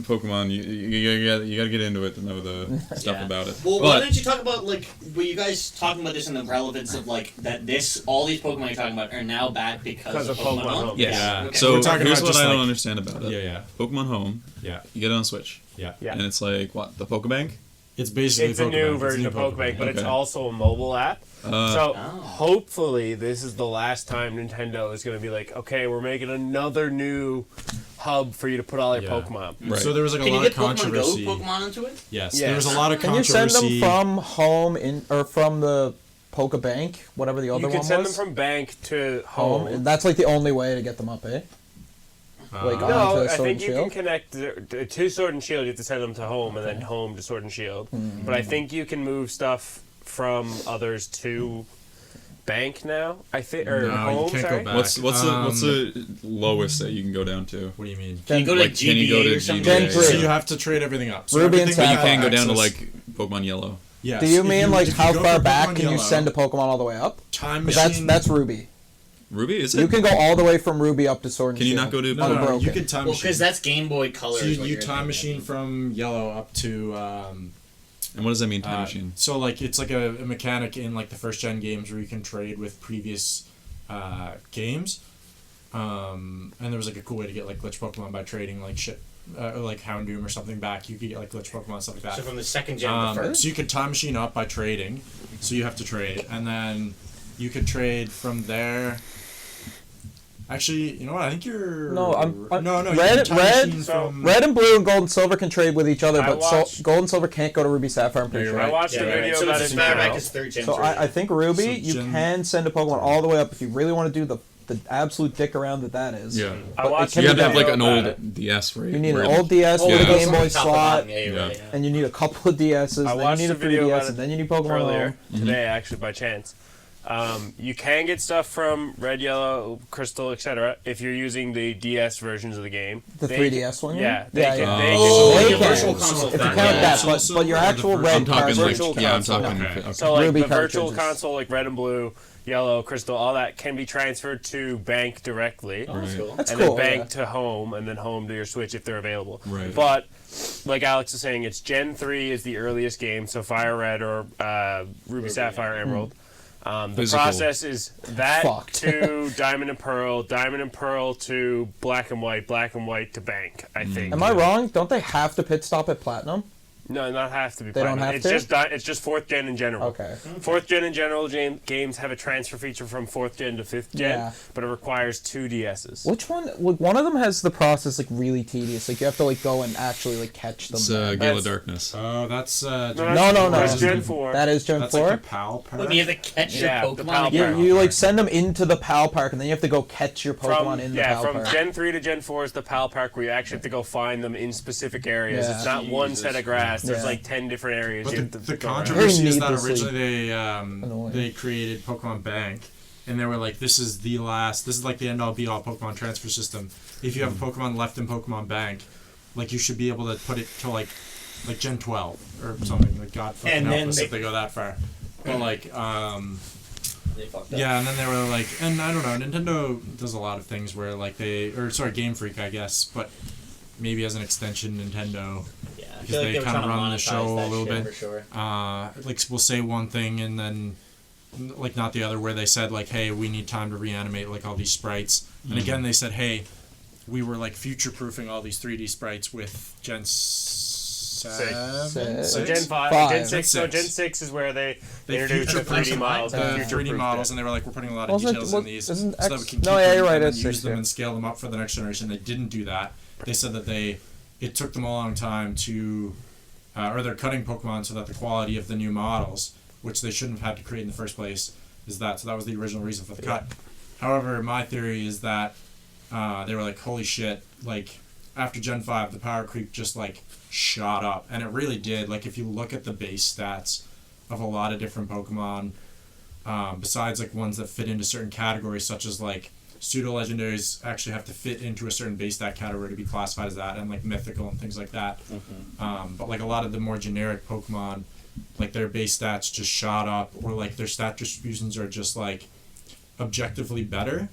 Pokemon. You gotta get into it to know the stuff Yeah. about it. Well, why But don't you talk about like were you guys talking about this in the relevance of like that this all these Pokemon you're talking about are now back because of Pokemon Home? yes. Yeah. Okay. So We're talking here's about what just, I don't like- understand about it. Yeah. Pokemon Home. Yeah. You get it on Switch, Yeah. Yeah. and it's like what the Pokebank. It's basically It's a new Pokemon. version of Pokebank, but it's Okay. also a mobile app. So Oh. hopefully this is the last time Nintendo is going to be like, okay, we're making another new hub for you to put all your Yeah. Pokemon. Right. So there was like Can a you lot get of Pokemon Go controversy. Pokemon into it? Yes, Yes. there was a lot of can you send controversy. them from home or from the Pokebank, whatever the other You can one send was? them from bank to home. home. That's like the only way to get them up, eh? like, Uh, on No, to I Sword think and you can Shield? connect to Sword and Shield. You have to send them to home and then home to Sword and Shield. But I think you can move stuff from others to bank now. I think or No, you home. can't go sorry. back. What's the lowest that you can go down to? What do you mean? Can you go to Like, can you go GBA to or something? GBA? Gen So 3. you have to trade everything up. So Ruby and everything But you Sapphire. can go down to access- like Pokemon Yellow. Yes. Do you If mean like if you how go far for back Pokemon can you Yellow, send a Pokemon all the way up? Time 'Cause machine? that's Ruby. Ruby is it? You can go all the way from Ruby up to Sword and Can you Shield. not go to? No, no, Unbroken. you can time Well, machine. because that's Game Boy Color. So is what you you're time thinking. machine from Yellow up to And what does that mean, time machine? So like it's like a mechanic in like the first gen games where you can trade with previous games, and there was like a cool way to get like glitch Pokemon by trading like shit, or like Houndoom or something back. You could get like glitch Pokemon and stuff like that. So from the second gen to the first. So you could time machine up by trading, so you have to trade, and then you could trade from there. Actually, you know what? I think you're No, I'm- no. You Red- can time red- machine so- from Red and Blue and Gold and Silver can trade with each other, I but watched- Gold and Silver can't go to Ruby Sapphire, I'm pretty sure. I watched Yeah, a right. video So about it's it matter now. back is third gen. So I think Ruby, So you Gen- can send a Pokemon all the way up if you really want to do the absolute dick around that is. Yeah. I But it watched can You a have to have like video an about old it. DS, right? You need an Where- old DS Oh, with a yeah. Game Boy Top of slot, line, yeah, you're right, yeah. and you need a couple of DSs, I then you watched need a a video 3DS, about and it then you need Pokemon earlier Home. today, actually by chance. You can get stuff from Red, Yellow, Crystal, etc. if you're using the DS versions of the game. The They 3DS one? Yeah, they Yeah, can. yeah. They Oh, They like a can. virtual console. If you thing. count Yeah. that, but your actual red I'm talking like Virtual yeah, I'm console. talking. Okay. Okay. So like Ruby the virtual cartridges. console, like Red and Blue, Yellow, Crystal, all that can be transferred to Bank directly. Oh, that's Right. cool. That's and cool. then Bank yeah. to Home, and then Home to your Switch if they're available. Right. But like Alex is saying, it's Gen 3 is the earliest game, so Fire Red or Ruby Sapphire Emerald. The Physical. process is that Fucked. to Diamond and Pearl to Black and White to Bank, I think. Am I wrong? Don't they have to pit stop at Platinum? No, not have to be. They don't platinum. have It's to? just it's just 4th gen in general. Okay. 4th gen in general games have a transfer feature from 4th gen to 5th gen, Yeah. but it requires 2 DSs. Which one? Like, one of them has the process like really tedious. Like you have to like go and actually like catch them. It's there. Gale of Darkness. Oh, that's No, that's no. Gen 4. That is Gen That's 4. like your PAL perk. Look, you have to catch Yeah, your the Pokemon. Pal again. Park. You like send them into the PAL Park, and then you have to go catch your Pokemon From in the PAL from Park. Gen 3 to Gen 4 is the PAL Park, where you actually have to go find them in specific areas. Yeah. It's not one set of grass. There's Yeah. like 10 different areas. But you have to the go around. controversy is that Needlessly originally annoying. they created Pokemon Bank, and they were like, this is like the end all be all Pokemon transfer system. If you have a Pokemon left in Pokemon Bank, like you should be able to put it to like Gen 12 or something. Like God fucking And help then us they- if they go that far. But like They fucked up. yeah, and then they were like, and I don't know, Nintendo does a lot of things where like Game Freak, I guess, but maybe as an extension Nintendo. Yeah, I Because feel like they they were kinda trying to run the monetize show a that little shit bit. for sure. Like we'll say one thing and then like not the other, where they said like, hey, we need time to reanimate like all these sprites, and again they said, hey, we were like future proofing all these 3D sprites with Gen 7, Six. So Gen 5, Five. Gen 6. So Six. Gen 6 is where they they introduced the future-proofed 3D models. the and 3D future-proofed models, it. and they were like, we're putting a lot of Wasn't it- details what- in these isn't so that X- we can no, keep yeah, them you're right, and then it's use six, them yeah. and scale them up for the next generation. They didn't do that. They said that it took them a long time to or they're cutting Pokemon so that the quality of the new models, which they shouldn't have had to create in the first place, is that. So that was the original reason for the cut. However, my theory is that they were like, holy shit, like after Gen 5, the power creep just like shot up. And it really did. Like if you look at the base stats of a lot of different Pokemon, besides like ones that fit into certain categories, such as like pseudo legendaries actually have to fit into a certain base stat category to be classified as that, and like mythical and things like that. But like a lot of the more generic Pokemon, like their base stats just shot up, or like their stat distributions are just like objectively better.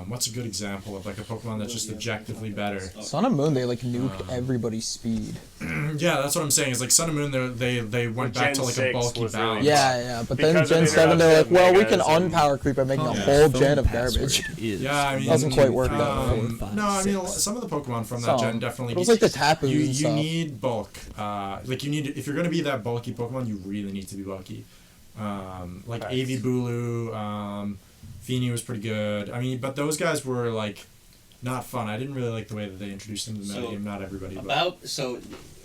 What's a good example of like a Pokemon that's just objectively better? Sun and Moon, they like nuked everybody's speed. Yeah, that's what I'm saying. Is like Sun and Moon, they went back Gen to like a 6 bulky was balance. really- Yeah, but then Because of Gen the 7, they're like, introduction well, of we can Megas and- unpower creep by making a Yeah. whole Phone gen of password garbage. is- Yeah, I mean, Doesn't quite work that way. No, I mean some of the Pokemon from that Some. gen definitely. It was like the Tapu You and stuff. need bulk. Like you need, if you're gonna be that bulky Pokemon, you really need to be bulky. Like Facts. Avibulu, Feeny was pretty good. I mean, but those guys were like not fun. I didn't really like the way that they introduced them to the So, metagame. Not everybody, but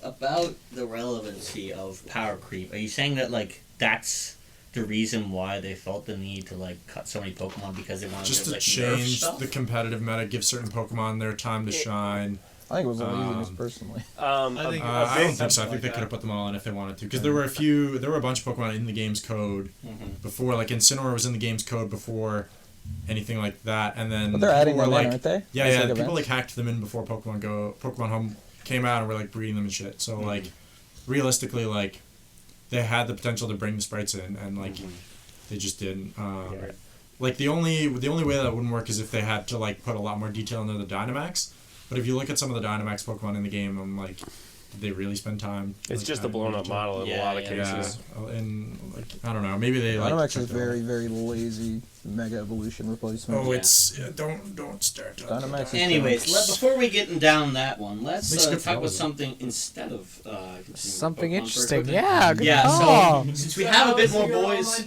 About the relevancy of power creep. Are you saying that like that's the reason why they felt the need to like cut so many Pokemon because they wanted just to to like nerf change stuff? the competitive meta, give certain Pokemon their time to shine. I think it was the laziness, Um, personally. I think I don't think so. I like think they that. could have put them all in if they wanted to, because there were a bunch of Pokemon in the game's code Mhm. before. Like Incineroar was in the game's code before anything like that, and then But they're people adding were them like, in, aren't they? yeah, As, yeah, like, people events? like hacked them in before Pokemon Home came out, and were like breeding them and shit. So like, realistically, like, they had the potential to bring the sprites in, and like, they just didn't. Yeah. Like the only way that wouldn't work is if they had to like put a lot more detail into the Dynamax. But if you look at some of the Dynamax Pokemon in the game, I'm like, did they really spend time? It's like, just a adding blown up detail? model in a Yeah, lot of yeah. Yeah, cases. and like I don't know, maybe they like. Dynamax is checked it out. very, very lazy Mega Evolution replacement. Oh, Yeah. it's don't start. talking Dynamax about is it. Anyways, before we get down that one, let's Makes good talk about fellas. something instead of continuing Something Pokemon interesting. first. Yeah, good Yeah, call. so since we have a bit more boys.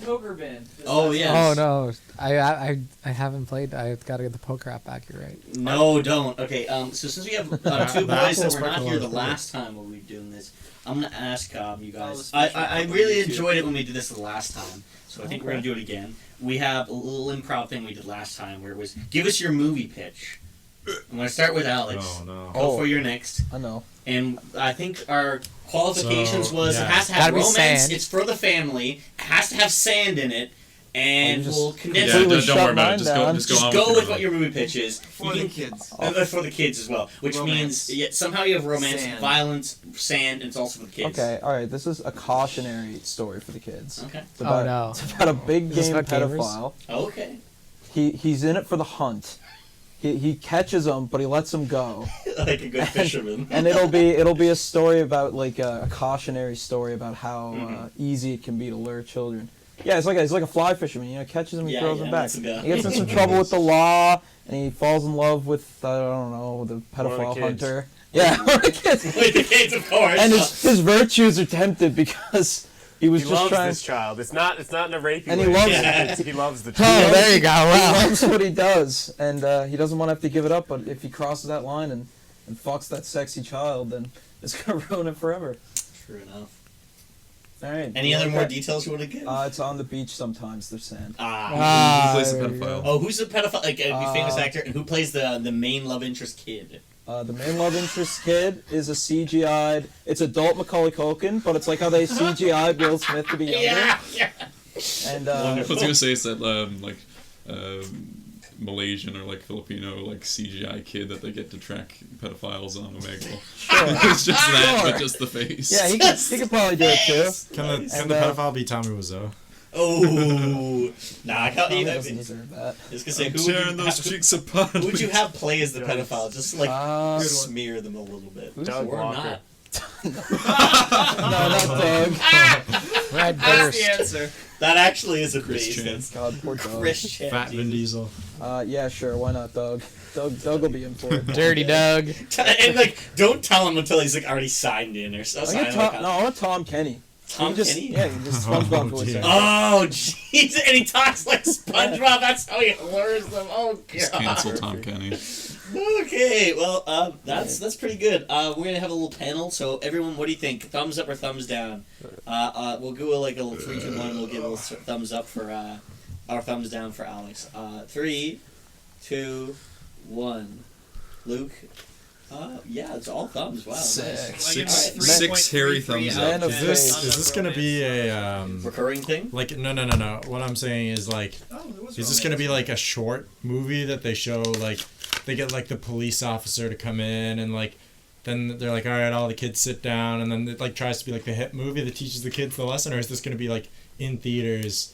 Oh yes. Oh no, I haven't played. I've got to get the poker app back. You're right. No, don't. Okay, so since we have two That boys that feels were not like a here lot the of last time when we were doing this, I'm gonna ask you guys. let's I finish with really YouTube. enjoyed it when we did this the last time, so I think we're gonna do it again. We have a little improv thing we did last time where it was give us your movie pitch. I'm gonna start with Alex. Oh no. Go for your next. I know. And I think our qualifications So, was yeah. it has to Gotta have be romance, sand. it's for the family, it has to have sand in it, and you just we'll condense Yeah, it. completely don't worry shut about it. mine Just down. go Just on go with with your what your movie pitch is. For You the can- kids. for the kids as well, which Romance. means somehow you have romance, Sand. violence, sand, and it's also for the kids. Okay, alright, this is a cautionary story for the kids. Okay. It's about, no. It's about a big Is this game about gamers? pedophile. Okay. He's in it for the hunt. He catches them, but he lets them go. Like a good fisherman. And it'll be a story about like a cautionary story about how easy it can be to lure children. Yeah, he's like a fly fisherman. You know, catches them, he Yeah, throws yeah, them back. that's a guy. He gets in some trouble with the law, and he falls in love with I don't know the One of the pedophile kids. hunter. Yeah, with the kids, of course. and his virtues are tempted because he was He just loves trying. this child. It's not in a rapey And way. he loves Yeah. He loves the Oh, child. there you go. He Wow. loves what he does, and he doesn't want to have to give it up. But if he crosses that line and fucks that sexy child, then it's gonna ruin it forever. True enough. All right. Any you other like more that? details you want to give? It's on the beach sometimes. There's sand. Who plays the there you pedophile? Oh, who's the pedophile? Like a famous actor, and who plays the main love interest kid? The main love interest kid is a CGI'd. It's adult Macaulay Culkin, but it's like how they CGI'd Will Smith to be younger. Yeah. And I was gonna say it's that Malaysian or like Filipino like CGI kid that they get to track pedophiles on Omegle. It's just that, Sure. but just the face. yeah, he could probably do it too. Can And, the pedophile be Tommy Wiseau? Oh, nah, I can't Tommy even. doesn't deserve that. Just gonna say, I'm who would tearing you those cheeks apart. who would you have play as the pedophile? Just like Uh, smear them a little bit, Doug or Walker. not. no, not Doug. Red That's burst. the answer. That actually is a Chris base. Chan. That's God, poor Doug. Chris Chan. Fat Vin Jesus. Diesel. Yeah, sure. Why not Doug? Doug will be in for it. Dirty Doug. And like, don't tell him until he's like already signed in or so. I want Tom Kenny. Tom He just, Kenny. Yeah, he just SpongeBob voice. dear. Oh, jeez, and he talks like SpongeBob. That's how he lures them. Oh, Just God. cancel Tom Kenny. Okay, well, that's pretty good. We're gonna have a little panel. So everyone, what do you think? Thumbs up or thumbs down? We'll go like a little 3, 2, 1. We'll give a little thumbs up for or thumbs down for Alex. 3, 2, 1. Luke. Yeah, it's all thumbs. Wow. Sick. Nice. Six hairy 3.33 thumbs out up. Man of Is this faith. is this gonna be a Recurring thing. like no? What I'm saying is like, Oh, there was is this gonna be like a short movie that they show like they get like the police officer to come in and like then they're like, all right, all the kids sit down, and then it like tries to be like the hit movie that teaches the kids the lesson, or is this gonna be like in theaters,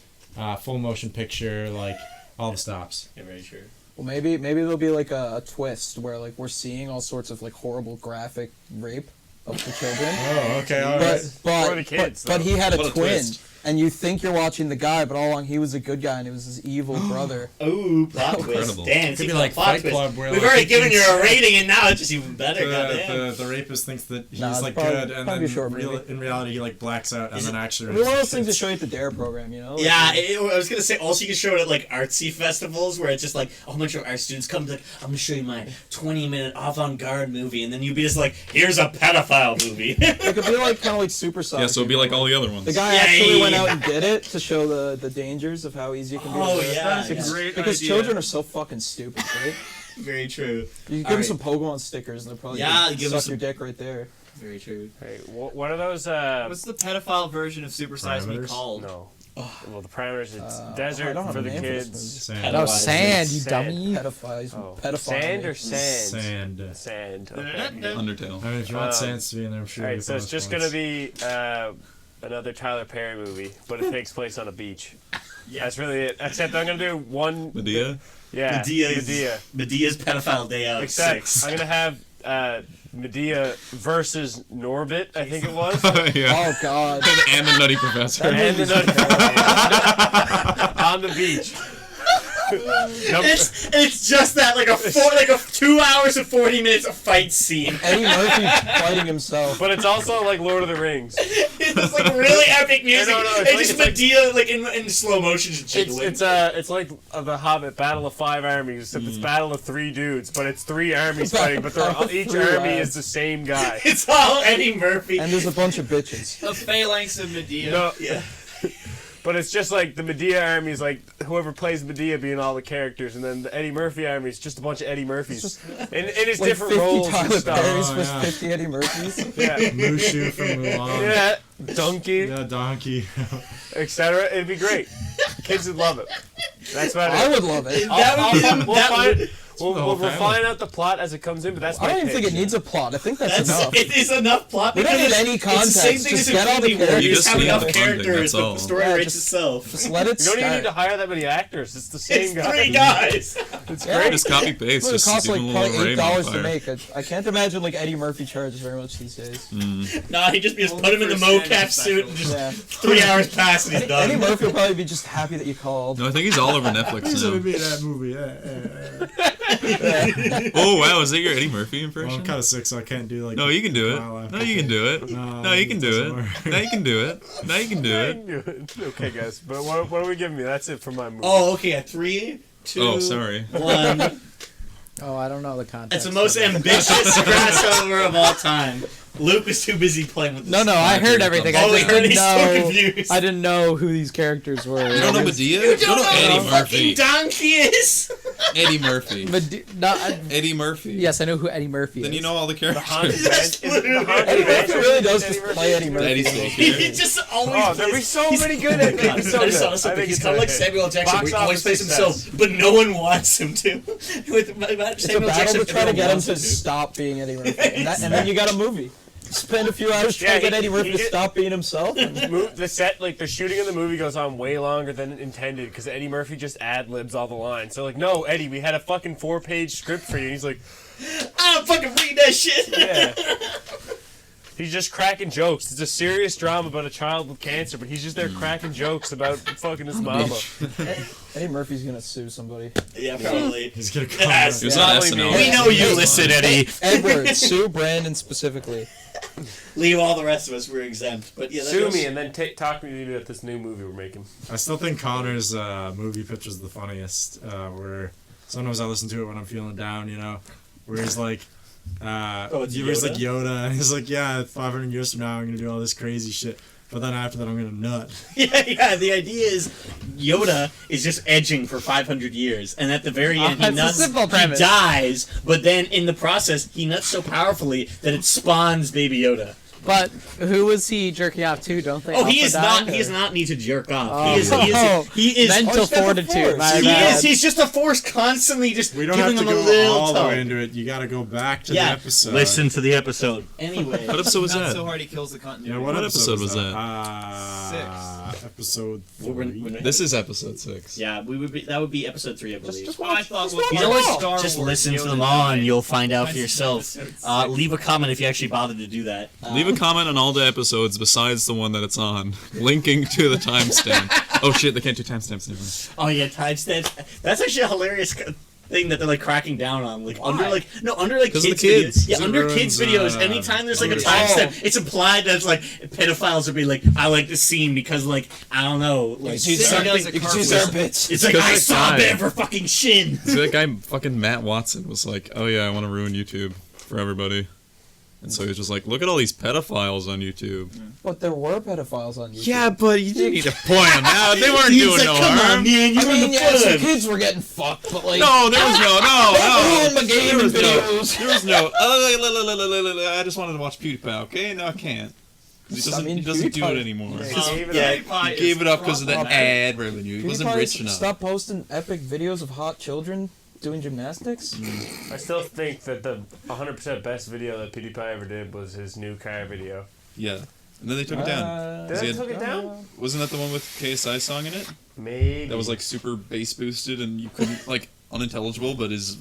full motion picture, like all the stops? Yeah, very true. Well, maybe there'll be like a twist where like we're seeing all sorts of like horrible graphic rape of the children. Oh, okay, all right. For the kids, but he had What a a twin, twist. and you think you're watching the guy, but all along he was a good guy, and it was his evil brother. Ooh, plot twist. Incredible. Damn, Could see, be like plot Fight twist. Club where We've like, already he given you thinks a rating, and now it's just even better. Goddamn. the rapist thinks that he's Nah, it's like probably- good, and probably then a short movie. in reality he like blacks out and Is then it- actually. I mean, one of those rapes things the to show you at the Dare program, you know? Like, Yeah, I was gonna say also you can show it at like artsy festivals where it's just like a whole bunch of art students come like, I'm gonna show you my 20-minute avant-garde movie, and then you'd be just like, here's a pedophile movie. It could be like kind of like Super Sonic. Yeah, so it'd be like all the other ones. The guy Yeah, actually yeah, went yeah. out and did it to show the dangers of how easy it can be. Oh, to yeah, because, that's a great because idea. children are so fucking stupid, right? Very true. You give All them right. some Pokemon stickers and they'll probably Yeah, just give 'em suck some- your dick right there. Very true. Hey, what are those? What's the pedophile version of Super Size Me Parameters? called? No. Well, the parameters. It's I desert don't have for a the name for this kids. Sand. No, Pedophile. sand, you Sand. dummy. Pedophiles, Oh. pedophile. Sand or sand? Sand. Sand. Okay. Undertale. I mean, if you want Um, Sans to be in there, I'm sure. Alright, you so get it's bonus just points. gonna be another Tyler Perry movie, but it takes place on a beach. That's really it. Except I'm gonna do one. Medea? Yeah, Medea. Medea's pedophile day out. Except 6. I'm gonna have Medea versus Norbit. I think it was. Yeah. Oh god. And the Nutty Professor. And the on the beach. Nope. It's just that like a 2 hours and 40 minutes of fight scene. Eddie Murphy fighting himself. But it's also like Lord of the Rings. It's like really epic music. No, It's it's just like- Medea like in slow motion just jiggling. It's like the Hobbit Battle of 5 Armies, except it's Battle of 3 dudes, but it's 3 armies fighting, but they're all, each 3 army lads. is the same guy. It's all Eddie Murphy. And there's a bunch of bitches. The phalanx of Medea. No, Yeah. but it's just like the Medea army is like whoever plays Medea being all the characters, and then the Eddie Murphy army is just a bunch of Eddie Murphys. And it's Like different 50 roles and Tyler stuff. Perry's Oh, with yeah. 50 Eddie Murphys. Yeah. Mushu from Mulan. Yeah, donkey, Yeah, donkey. etc. It'd be great. Kids would love it. That's about I it. would love it. That would be the- We'll that find- would- We'll the whole we'll family. refine out the plot as it comes in, but that's my I don't even pitch. think it needs a plot. I think that's enough. It is enough plot. We don't because need any it's the same context, thing just as get all the Infinity War. characters. You just have You enough just need the funding, characters. that's The all. story Yeah, writes just- itself. Just let it You don't even start. need to hire that many actors. It's the same It's guy. 3 guys. It's Yeah. great. Just copy paste. It Just costs give like him a probably little rain $8 to fire. make. I can't imagine like Eddie Murphy charges very much these days. Nah, he just Only put him in the for a standing mocap suit and just Yeah. 3 hours pass and he's done. Eddie Murphy will probably be just happy that you called. No, I think he's all over Netflix He's gonna now. be in that movie. Oh wow, is that your Eddie Murphy Well, impression? I'm kind of sick, so I can't do like. No, you can do it. Kyle No, you can do it. No, you can do doesn't it. work. No, you can do it. No, you can do it. Okay, guys, but what are we giving me? That's it for my movie. Oh, okay. At 3, 2, Oh, sorry. 1. Oh, I don't know the context. It's the most ambitious crossover of all time. Luke was too busy playing with. No, I heard everything. I Oh, just we heard didn't he's so know. confused. I didn't know who these characters were. You don't know Medea? You don't know Eddie who Murphy. fucking Donkey is. Eddie Murphy. Eddie Murphy. Yes, I know who Eddie Murphy is. Then you know all the The Haunted characters. Mansion. Is it the Haunted Eddie Murphy Mansion? really does Eddie just Murphy? play Eddie Murphy. Eddie's He just always. Oh, there'd be plays- so he's- many good at God, it. So I just good. saw something. I think He's it's kind of like okay. Samuel Jackson, Box where he always office plays success. himself, but no one wants him to. With It's a Samuel battle Jackson, to try to everyone get him wants to stop being Eddie Murphy, and then you got a movie. Spend a few hours trying to Yeah, get Eddie Murphy he to get- stop being himself. The shooting of the movie goes on way longer than intended because Eddie Murphy just ad libs all the lines. So like, no, Eddie, we had a fucking 4-page script for you. And he's like, I don't fucking read that shit. yeah. He's just cracking jokes. It's a serious drama about a child with cancer, but he's just there cracking jokes about fucking his mama. Eddie Murphy's gonna sue somebody. Yeah, probably. He's gonna come. Yes. It was Yeah. on Probably SNL. me. We know you listen, Eddie. Edward, sue Brandon specifically. Leave all the rest of us. We're exempt. But yeah, that Sue goes- me and then talk to me about this new movie we're making. I still think Connor's movie pitch is the funniest. Where sometimes I listen to it when I'm feeling down, where he's like, it's he's like Yoda? Yoda, and he's like, yeah, 500 years from now I'm gonna do all this crazy shit, but then after that I'm gonna nut. Yeah. The idea is Yoda is just edging for 500 years, and at the very end, he It's a nuts. simple He premise. dies, but then in the process, he nuts so powerfully that it spawns Baby Yoda. But who was he jerking off to? Don't they? Oh, he also is die, not. or- He does not need to jerk off. Oh. He is. mental he's got the fortitude. force. My He bad. is. He's just a force, constantly just We don't giving have to him a go little all the tug. way into it. You gotta go back to the Yeah, episode. listen to the episode. Anyway, What episode was Not that? so hard he kills the continuity. Yeah, what episode was that? Episode 3. This is episode 6. yeah, that would be episode 3, I believe. Just Oh, I watch. thought Just what watch You it know what? all. Star Just Wars listen to Yoda them all, and died. you'll find out for That's yourself. episode Leave a comment if you actually bothered to do that. Leave a comment on all the episodes besides the one that it's on, linking to the timestamp. Oh shit, they can't do timestamps anymore. Oh yeah, timestamps. That's actually a hilarious thing that they're like cracking down on. Like under like Because of kids, the kids. videos. Yeah, It under ruins, kids videos. Anytime there's like a timestamp, it's implied that it's like pedophiles would be like, I like this scene because like I don't know, like see his Sarah armpit- does a you can see his cartwheel. armpits. it's like because I the saw guy- Ben for fucking shin. So that guy, fucking Matt Watson, was like, oh yeah, I want to ruin YouTube for everybody. And so he was just like, look at all these pedophiles on YouTube. But there were pedophiles on YouTube. Yeah, but you didn't need to point them out. They weren't He's doing like, no come harm. on, man, you're I in mean, the yeah, some fun. kids were getting fucked, but like, No, there was no. ruined my gaming There was no. videos. There was no. I just wanted to watch PewDiePie. Okay, no, I can't. He doesn't. mean, He doesn't do PewDiePie- it anymore. Yeah, He gave it up because of the ad revenue. He wasn't rich enough. Stop posting epic videos of hot children doing gymnastics. I still think that the 100% best video that PewDiePie ever did was his new car video. Yeah, and then they took it down. Did he I had- took it down? Wasn't that the one with KSI song in it? Maybe. That was like super bass boosted and you couldn't like unintelligible, but his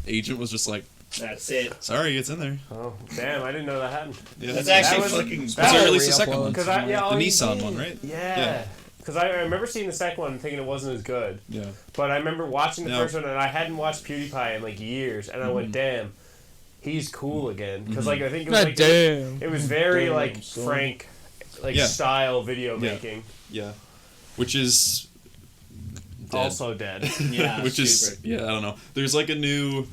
agent was just like, That's it. sorry, it's in there. Oh, damn, I didn't know that happened. Yeah, That's That actually was- fucking. Because that they was released the second one. Because I, yeah, The oh, you Nissan did. one, right? Yeah. Yeah. Because I remember seeing the second one and thinking it wasn't as good. Yeah. But I remember watching the No. first one and I hadn't watched PewDiePie in like years. And I went, damn, he's cool again. Because like I think it was like damn. it was very Damn, like son. frank, like Yeah. style video Yeah. making. Yeah. Which is dead. Also dead. Yeah, Which is super. yeah, I don't know. There's like a new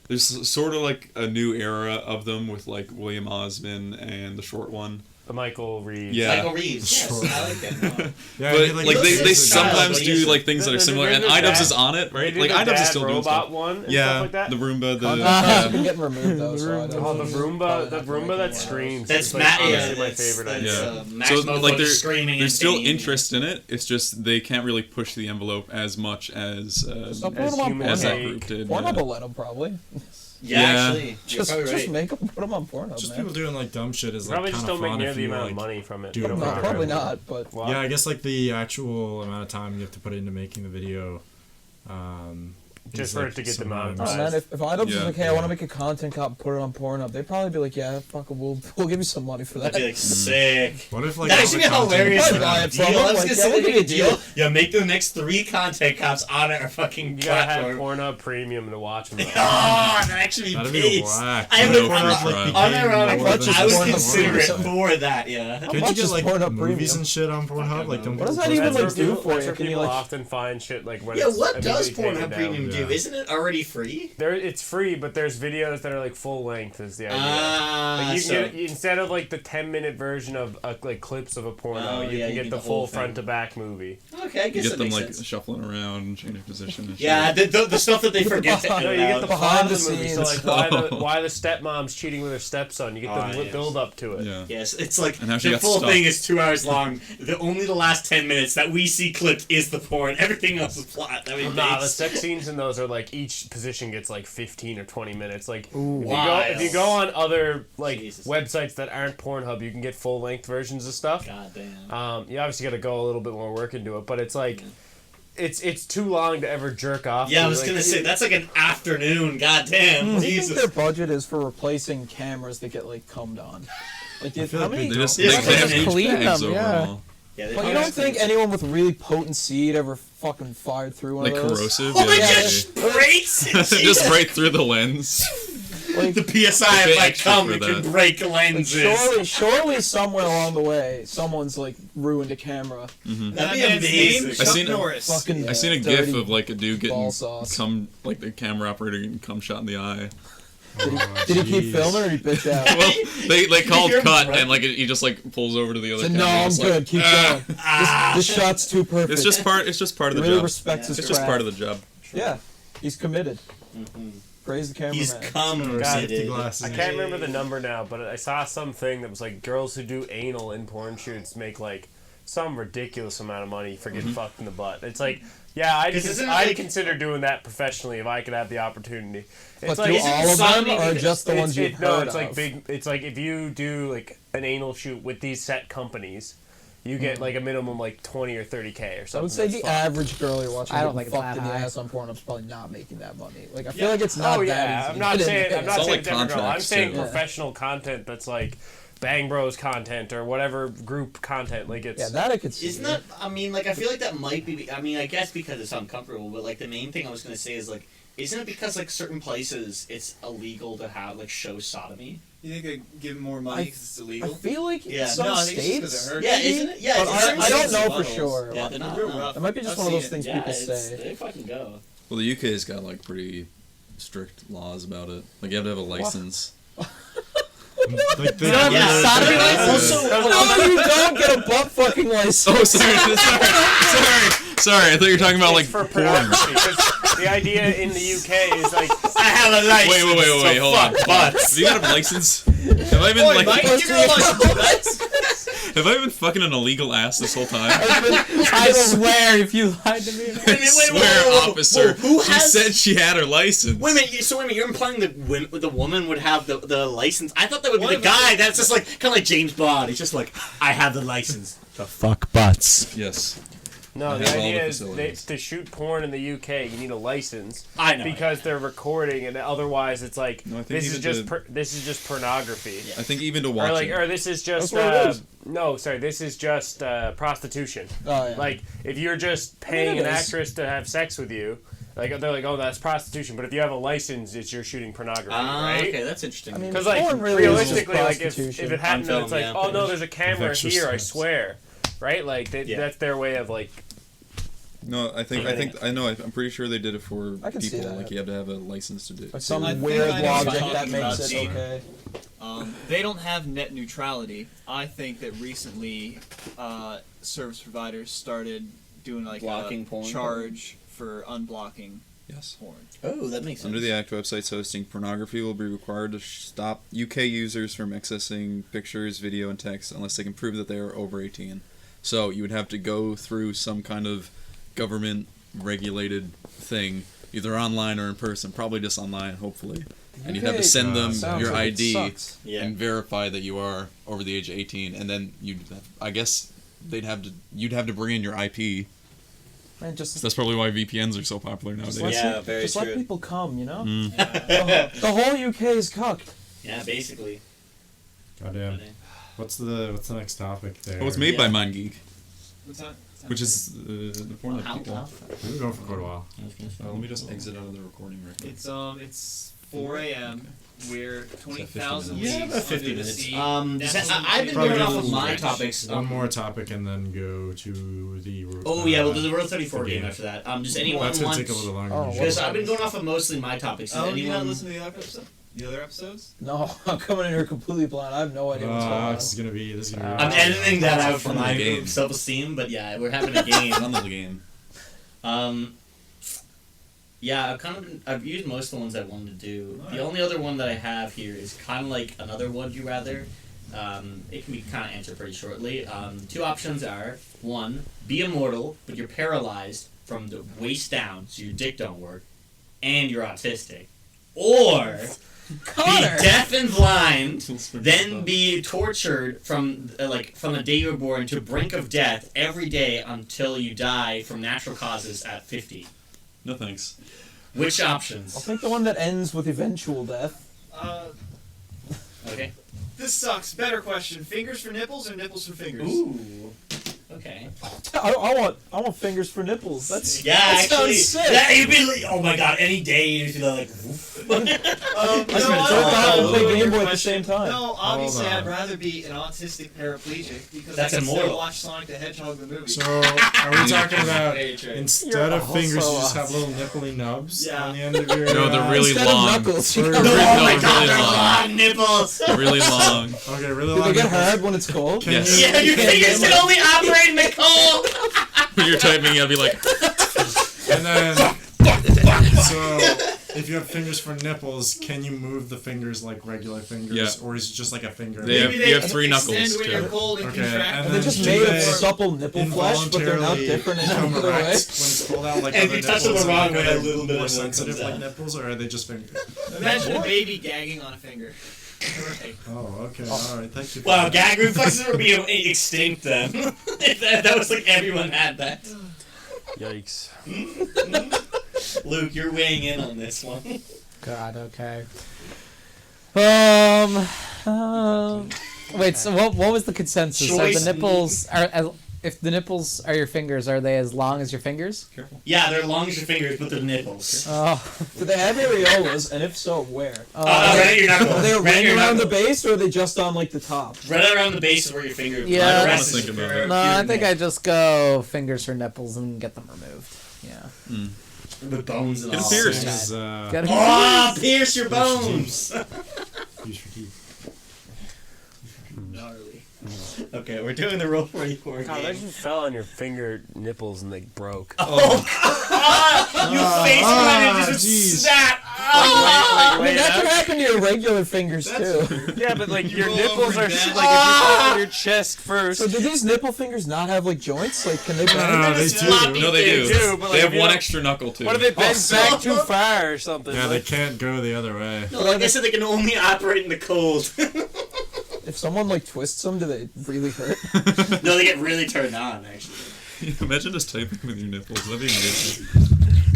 there's sort of like a new era of them with like William Osman and the short one. The Michael Reeves. Yeah. Michael Reeves. Yes, Sure. I like that. Yeah, But I mean, like they this is style, sometimes but do he's- like things that are similar, and There's IDubbbz that- is on it, They right? did Like the IDubbbz is Dad still doing robot stuff. one and Yeah, stuff like that. the Roomba, the It's yeah. been getting removed though. So I don't Oh, the know. Roomba, Probably the not Roomba making that one. screams. That's is, like, Matt. honestly Yeah, my that's, favorite that's, idea. Max So Mofo like screaming. there's and still singing. interest in it. It's just they can't really push the envelope as much as Stop As putting them on human as that take. group did. Pornhub Yeah. will let them probably. Yeah, Yeah. actually, you're Just probably right. make them put them on Pornhub, just man. people doing like dumb shit is like Probably kind just of don't make fun near if the you amount like of money from it. do You it don't No, make right. probably revenue. not. But Wow. Yeah, I guess like the actual amount of time you have to put into making the video just He's for like it to get some them Oh monetized. man, if iDubbbz was Yeah. like, hey, I want to make a content cop, put it on Pornhub, they'd probably be like, yeah, fuck it, we'll give you some money for that. That'd be like sick. What if like That all actually the be content- hilarious. I'd buy it from Deal. them, I was like, gonna yeah, say we'll they give you make a a deal. deal. Yeah, make the next 3 content cops on our fucking You gotta have platform. Pornhub Premium to watch them. Oh, that'd actually be That'd be base. whack. I No would free have trial. unironically, More than I would Pornhub consider it Premium. for that, yeah. Can't you much get is like Pornhub movies Premium? and shit on Pornhub? Like, don't What does people that even post like do for That's you? where Can you people like? often find shit like when Yeah, it's what does immediately taken Pornhub down. Premium do? Yeah. Isn't it already free? There, it's free, but there's videos that are like full length. Is the idea. Like you So- can get, instead of like the 10-minute version of like clips of a porno, Oh, you yeah, can you get get the the whole full thing. front to back movie. Okay, I You guess get that them makes like sense. shuffling around, changing position. And shit. Yeah, the stuff that they forget to No, edit you get out. the Behind behind the the movie. So scenes. like why the stepmom's cheating with her stepson. You get the Ah, yes. build up to it. Yeah. Yes, it's like And how she the got full stuck. thing is 2 hours long. Only the last 10 minutes that we see clipped is the porn. Everything else is plot. That makes Nah, the sex scenes in those are like each position gets like 15 or 20 minutes. Like if you wild. go on other like Jesus. websites that aren't Pornhub, you can get full length versions of stuff. God damn. You obviously got to go a little bit more work into it, but it's like it's too long to ever jerk off. Yeah, to. I was Like, gonna say that's like an afternoon. God damn. What do you think their Jesus. budget is for replacing cameras that get like cummed on? Like, I feel how like many? they They just Yeah, they just have huge clean bags them, yeah. overall. Yeah, they But you probably don't think anyone with really potent seed ever fucking fired through one Like of those? corrosive. Oh, it yeah, just breaks it. just right through the lens. Like, The PSI Bit of my extra cum for it can that. break like lenses. surely somewhere along the way, someone's like ruined a camera. That'd That be man's amazing. name, I Chuck seen a- Norris. Fucking I seen a dirty gif of like a dude getting ball sauce. like the camera operator getting cum shot in the eye. Did he keep filming or did he bitch out? Well, they called hear him cut grunt? and like he just like pulls over to the other. So, camera no, and I'm it's good. like, Keep "Ah." going. This shot's too perfect. It's just part. It's just part of the really job. respects his It's just craft. part of the job. Yeah, he's committed. Praise the cameraman. He's cum Safety committed. glasses. I can't remember the number now, but I saw something that was like girls who do anal in porn shoots make like some ridiculous amount of money for getting fucked in the butt. It's like, yeah, I'd 'Cause isn't it I'd like- consider doing that professionally if I could have the opportunity. It's But like do isn't all of them sodomy- or just the ones you've no, heard it's like of? big. It's like if you do like an anal shoot with these set companies, you get like a minimum like 20 or 30K or something. I would say That's the fun. average girl you're watching I don't getting think it's fucked that in the high. ass on Pornhub's probably not making that money. Like I feel like it's not Oh that yeah, easy. I'm not Get in saying there. I'm It's not all saying like different girl. I'm contracts, saying too. professional content that's like Bang Bros content or whatever group content. Like it's Yeah, that I could see. Isn't that? I mean, like I feel like that might be. I mean, I guess because it's uncomfortable. But like the main thing I was gonna say is like, isn't it because like certain places it's illegal to have like show sodomy? You think they give him more money because it's I illegal? feel like Yeah. some No, I think it's just 'cause states. it hurts. Yeah, maybe? isn't it? Yeah, But it's I certain don't states know and for buttholes. sure. Yeah, they're not. Real no. rough. It might be just I've one of those seen things Yeah, people it's- say. they fucking go. Well, the UK's got like pretty strict laws about it. Like you have to have a license. Like the, You don't have Yeah. a sodomy Yeah. license? Also, No, you don't get a butt fucking license. Oh, sorry. I thought you were talking about like it's for porn. pornography. 'Cause the idea in the UK is like I have a license. Wait, so hold on. fuck butts. Have you got a license? Have I been Boy, like? Mike, you realize what? Have I been fucking an illegal ass this whole time? I swear, if you lied to me. I swear, officer. Who She has? said she had her license. Wait a minute. So wait a minute. You're implying the woman would have the license? I thought that would be One the of them- guy. That's just like kind of like James Bond. He's just like, I have the license to fuck butts. Yes. no. I The have all idea the is facilities. to shoot porn in the UK, you need a license. I know. Because they're recording, and otherwise it's like No, I think this is even just the- this is just pornography. I think even to watch Or like, it. or this is just That's what it is. no, sorry, this is just prostitution. Oh, yeah. Like if you're just paying it an is. actress to have sex with you, like they're like, oh, that's prostitution. But if you have a license, you're shooting pornography, right? Okay, that's interesting. I mean, Because like porn really is just realistically, like if prostitution. it hadn't, On been, it's like, film, oh yeah. no, there's a camera With here. I exercise. swear, right? Like Yeah. that's their way of like. No, I'm pretty sure they did it for I can see people. that. Like you have to have a license to do. Like some I think weird I know what logic you're that talking makes about, it Dean. okay. They don't have net neutrality. I think that recently service providers started doing like Blocking a porn? charge for unblocking Yes. porn. Oh, that makes sense. Under the Act, websites hosting pornography will be required to stop UK users from accessing pictures, video, and text unless they can prove that they are over 18. So you would have to go through some kind of government-regulated thing, either online or in person. Probably just online, hopefully. And you'd have to send them Sounds your like it ID sucks. Yeah. and verify that you are over the age of 18. And then I guess you'd have to bring in your IP. Man, just That's probably why VPNs are so popular nowadays. let Yeah, peop- very just true. let people come, you know. Mm. The whole UK is cucked. Yeah, basically. Goddamn. What's the next topic there? Oh, it's made by Yeah. MindGeek, What's that? which is the porn that How people. tough? We've been going for quite a while. I was gonna say. Let me just exit out of the recording right now. It's 4 a.m. We're 20,000 minutes? leagues Yeah, about 50 under the minutes. sea. I've been Probably going off gonna of my do topics. One more topic and then go to the. Oh yeah, we'll do the World 34 the game game. after that. Does anyone That's gonna want? take a little longer. Oh, than what Because usual. I've been going off of mostly my topics. Does Oh, you not anyone? listen to the other episode? The other episodes? No, I'm coming in here completely blind. I have no idea what's going on. This is gonna be. I'm editing that out for Fun my game. self-esteem, but yeah, we're having a game. Fun little game. Yeah, I've used most of the ones I wanted to do. The only other one that I have here is kind of like another would you rather. It can be kind of answered pretty shortly. Two options are: one, be immortal, but you're paralyzed from the waist down, so your dick don't work, and you're autistic, or be deaf and blind, then be tortured from the day you were born to brink of death every day until you die from natural causes at 50. No thanks. Which I'll options? take the one that ends with eventual death. Okay. This sucks. Better question. Fingers for nipples or nipples for fingers? Ooh. Okay. I want fingers for nipples. That's Yeah, that actually. sounds sick. That, you'd be like, oh my god, any day you'd feel like, woof. No, I can I jerk don't off and know. play Game Boy at the Question. same time. No, obviously Hold on. I'd rather be an autistic paraplegic because That's I can immortal. still watch Sonic the Hedgehog the movie. So are we talking about Age, right? instead of also fingers, you just a- have little nipply nubs Yeah. on the end of your? No, they're really Instead long. of knuckles, Or- you No, got Oh no, my really god, they're long. long nipples! Really long. Okay, really Do long. they get nipples. hard when it's cold? Can Yes. you- Yeah, your fingers can only operate in the cold! When you're typing, you'll be like, And then, so if you have fingers for nipples, can you move the fingers like regular fingers, Yeah. or is it just like a finger? They have- Maybe you have three extend knuckles, when too. you're cold and Okay, contract. and And they're just do made of they supple nipple flesh, but they're not involuntarily different in become any other way. erect when it's pulled out like And other you touch nipples? them the wrong and way, are a little bit more of it comes sensitive like out. nipples, or are they just fingers? Imagine a baby gagging on a finger. Right. Oh, okay, all right, thank you. for Wow, that. gag reflexes would be extinct then. If that was like everyone had that. Yikes. Luke, you're weighing in on this one. God, okay. Wait. So what was the consensus? Choice Are the nipples if the nipples are your fingers, are they as long as your fingers? Yeah, they're long as your fingers, but they're nipples. Oh, Do they have areolas, and if so, where? Right at your knuckle. Are they Right at ring your around the knuckle. base, or are they just on like the top? Right around the base is where your finger. Yeah. the I rest wanna is think your- about it. no, I your think neck. I just go fingers for nipples and get them removed. Yeah. with bones and Get all. pierced. This is, Gotta Oh, pierce your bones. use for teeth. Gnarly. Okay, we're doing the Roll 44 God, game. imagine you fell on your finger nipples and they broke. Oh, God! You face planted just jeez. snap. I mean, that can happen to your regular fingers too. Yeah, but like You your roll nipples over are dead. like if you fall on your chest first. So do these nipple fingers not have like joints? Like, can they bend? No, they Sloppy do. no, they do. things. do, but, like, They have if you one don't- extra knuckle too. What if it bends back too so- far or something? Yeah, they like, can't go the other way. No, like I said, they can only operate in the cold. If someone like twists them, do they really hurt? No, they get really turned on, actually. Imagine just typing with your nipples. That'd be amazing.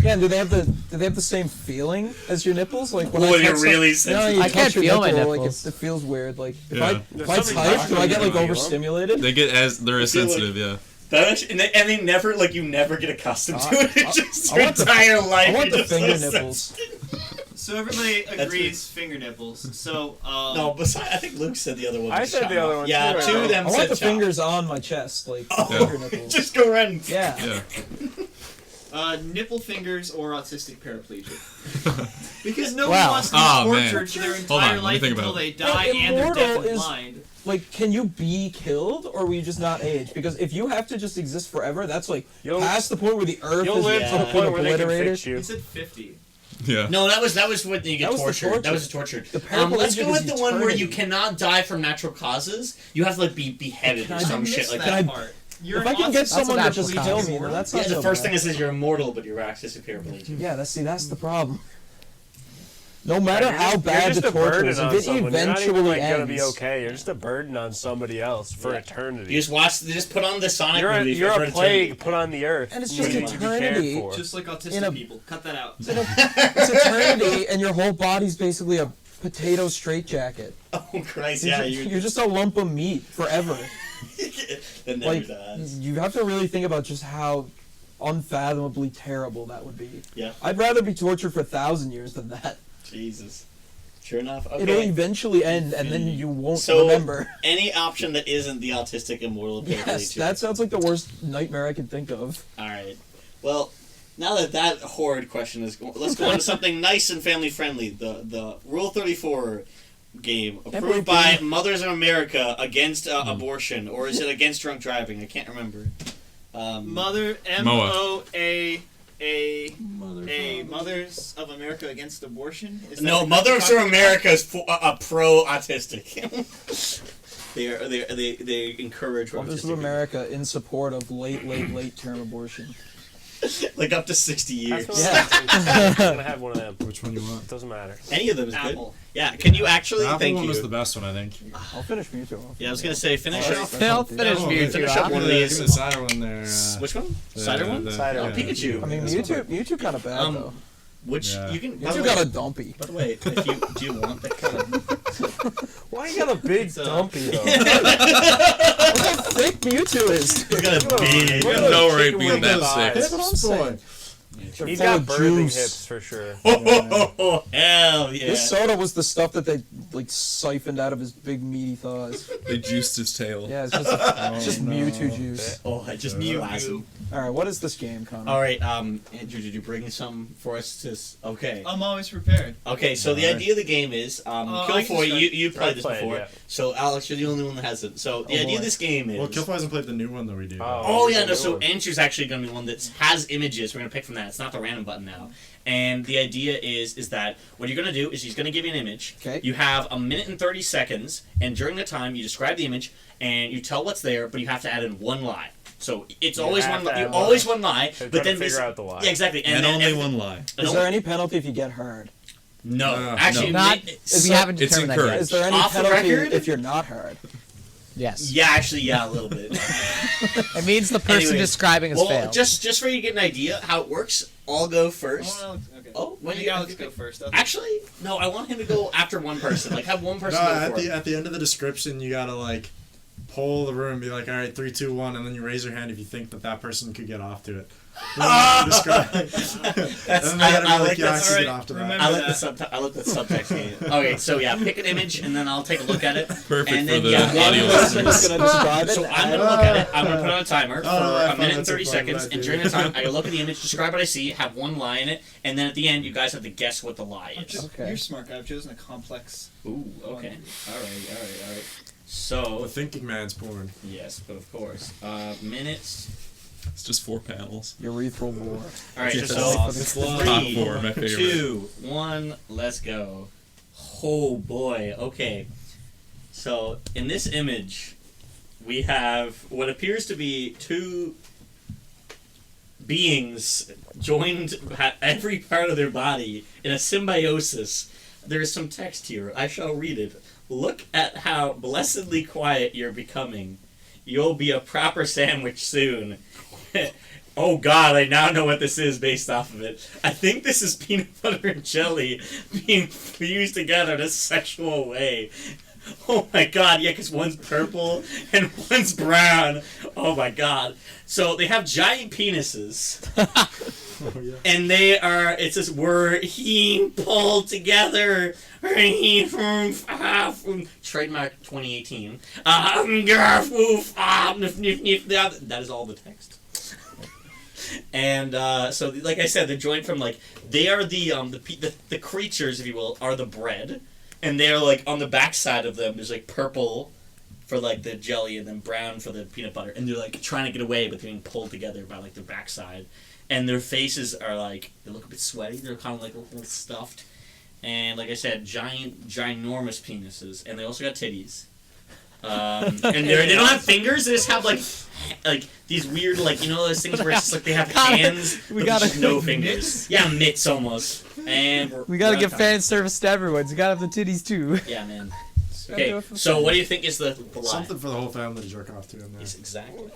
Yeah, and do they have the same feeling as your nipples? Like when Oh, I you're touch really some- you know, you I can't touch your feel my nipple, nipples. Like it feels weird. Like if Yeah. I There's something type, do I get like knocking on you. overstimulated? They get as they're as feel like- sensitive, yeah. That actually, and they never, like, you never get accustomed to it. It's just I your want the- entire life. I want you're the just so finger sensitive. nipples. So everybody That's agrees finger nipples. So No, besides, I think Luke said the other one. I was said chop. the other one, Yeah, too, I two of know. them I said want the chop. fingers on my chest, like Oh. finger nipples. Just go around. Yeah. Yeah. nipple fingers or autistic paraplegic. Because no Wow. one wants to be Oh, man. tortured for their Hold on, entire let me life think until about they it. die But and they're deaf immortal and is- blind. Like, can you be killed, or will you just not age? Because if you have to just exist forever, that's like You'll- past the point where the Earth You'll is live to the Yeah. point where they can obliterated. fix you. He said 50. Yeah. No, that was when you get That was the tortured. torture. That was the torture. The Let's paraplegic go with is the one where you eternity. cannot die from natural causes. You have to like be beheaded or I some missed shit like that that. part. You're If an I can get autistic someone to natural just cause. kill me, then that's Yeah, not the so first bad. thing it says you're immortal, but you're access to paraplegic. Yeah, that's the problem. No matter how You're bad just the a torture burden is, on if it someone. You're not eventually even, like, ends, gonna be okay. You're just a burden on somebody else for eternity. You just put on the Sonic You're movie. you're for a eternity. plague put on the earth. And it's You just need to be cared eternity. for. Just like autistic In a- people. Cut that out. it's eternity, and your whole body's basically a potato straitjacket. Oh Christ! You're, Yeah, you're just a lump of meat forever. that never Like, dies. you have to really think about just how unfathomably terrible that would be. Yeah. I'd rather be tortured for 1,000 years than that. Jesus. Sure enough. Okay. It'll eventually end, and then you won't So, remember. any option that isn't the autistic immortal ability Yes, to. that sounds like the worst nightmare I can think of. All right. Well, now that horrid question is, let's go on to something nice and family friendly. The Rule 34 game approved believe by you- Mothers of America against abortion, or is it against drunk driving? I can't remember. Mother MOA. Mothers of America Against Abortion? Is that No, the Mothers of country? America is pro autistic. they encourage Mothers autistic of America in support of late term abortion. people. Like up to 60 years. That's what Yeah. I'm gonna have one of them. Which one you want? It doesn't matter. Any of them is good. Apple. Yeah, can you actually? The Apple Thank one you. was the best one, I think. I'll finish Mewtwo off. Yeah, I was gonna say finish Alright. off. I'll finish Oh, Mewtwo finish off. up one of these. Give me the cider one there. Which one? Cider one? Cider Oh, one. Pikachu. I mean, Mewtwo kind of bad though. Which Yeah. you can. By the Mewtwo way, got a dumpy. by the way, if you do you want the color? Why you got a big dumpy though? Look how thick Mewtwo is. You got a big. Look You at have no those right chicken being wing that thighs. sick. That's what I'm saying. They're He's full got of birthing juice. hips for sure. Oh, hell yeah! This soda was the stuff that they like siphoned out of his big meaty thighs. They juiced his tail. Yeah, it's just Mewtwo juice. Oh, I just Mew. All right, what is this game, Connor? All right, Andrew, did you bring some for us to? Okay. I'm always prepared. Okay, so the Alright. idea of the game is I can Killfoy. start. You played this I've played, before, yeah. so Alex, you're the only one that hasn't. So the Oh, idea of boy. this game is. Well, Killfoy hasn't played the new one that we do. Oh yeah, no. Good So one. Andrew's actually going to be one that has images. We're going to pick from that. It's not the random button now. And the idea is that what you're going to do is he's going to give you an image. Okay. You have 1 minute and 30 seconds, and during the time you describe the image and you tell what's there, but you have to add in one lie. So it's always have one. to You add always one. one lie, So but try then to figure out the lie. Yeah, exactly. And then only every- one lie. Is there any penalty if you get hard? No, No. actually, Not ma- if we haven't it's determined that encouraged. yet. Is there any Off the penalty record? if you're not hard? Yes. Yeah, actually, yeah, a little bit. It means the person Anyways, describing has well, failed. just for you to get an idea how it works, I'll go first. Okay. Oh, when When you Alex go first. That's Actually, no, I want him to go after one person. Like, have one No, person go at for it. the end of the description, you gotta like poll the room, and be like, all right, 3, 2, 1, and then you raise your hand if you think that person could get off to it. Describe. That's, And then they gotta be I like, like yeah, I that. can get Alright, off to that. remember- I like the subtext. Game. Okay, so yeah, pick an image and then I'll take a look at it. Perfect and for then, the yeah, audio and- listeners. gonna describe it. So I'm gonna look at it. I'm gonna put on a timer for I 1 minute and that's a 30 fun seconds, and idea. during the time, I look at the image, describe what I see, have one lie in it, and then at the end, you guys have to guess what the lie is. Okay. You're smart guy. I've chosen a complex. Ooh, okay, all right. The So thinking man's porn. yes, but of course, minutes. It's just 4 panels. Urethral war. All right, It's so long. It's long. Top 3, 4, my favorite. 2, 1, let's go. Oh boy, okay. So in this image, we have what appears to be 2 beings joined at every part of their body in a symbiosis. There is some text here. I shall read it. Look at how blessedly quiet you're becoming. You'll be a proper sandwich soon. Oh God, I now know what this is based off of it. I think this is peanut butter and jelly being fused together in a sexual way. Oh my God, yeah, because one's purple and one's brown. Oh my God. So they have giant penises. Oh yeah. And they are, it says, we're he pulled together. Trademark 2018. That is all the text. And so, like I said, they're joined from like they are the creatures, if you will, are the bread, and they're like on the backside of them. There's like purple for like the jelly, and then brown for the peanut butter, and they're like trying to get away, but they're being pulled together by like their backside, and their faces are like they look a bit sweaty. They're kind of like a little stuffed, and like I said, ginormous penises, and they also got titties. And they don't have fingers. They just have like these weird like you know those things where it's just like they have hands We but gotta- just no fingers. Yeah, mitts almost. And We gotta we're give on fan service to everyone. You gotta have the titties too. time. Yeah, man. Gotta do Okay, it for so fun. what do you think is the lie? Something for the whole family to jerk off to in there. Yes, exactly.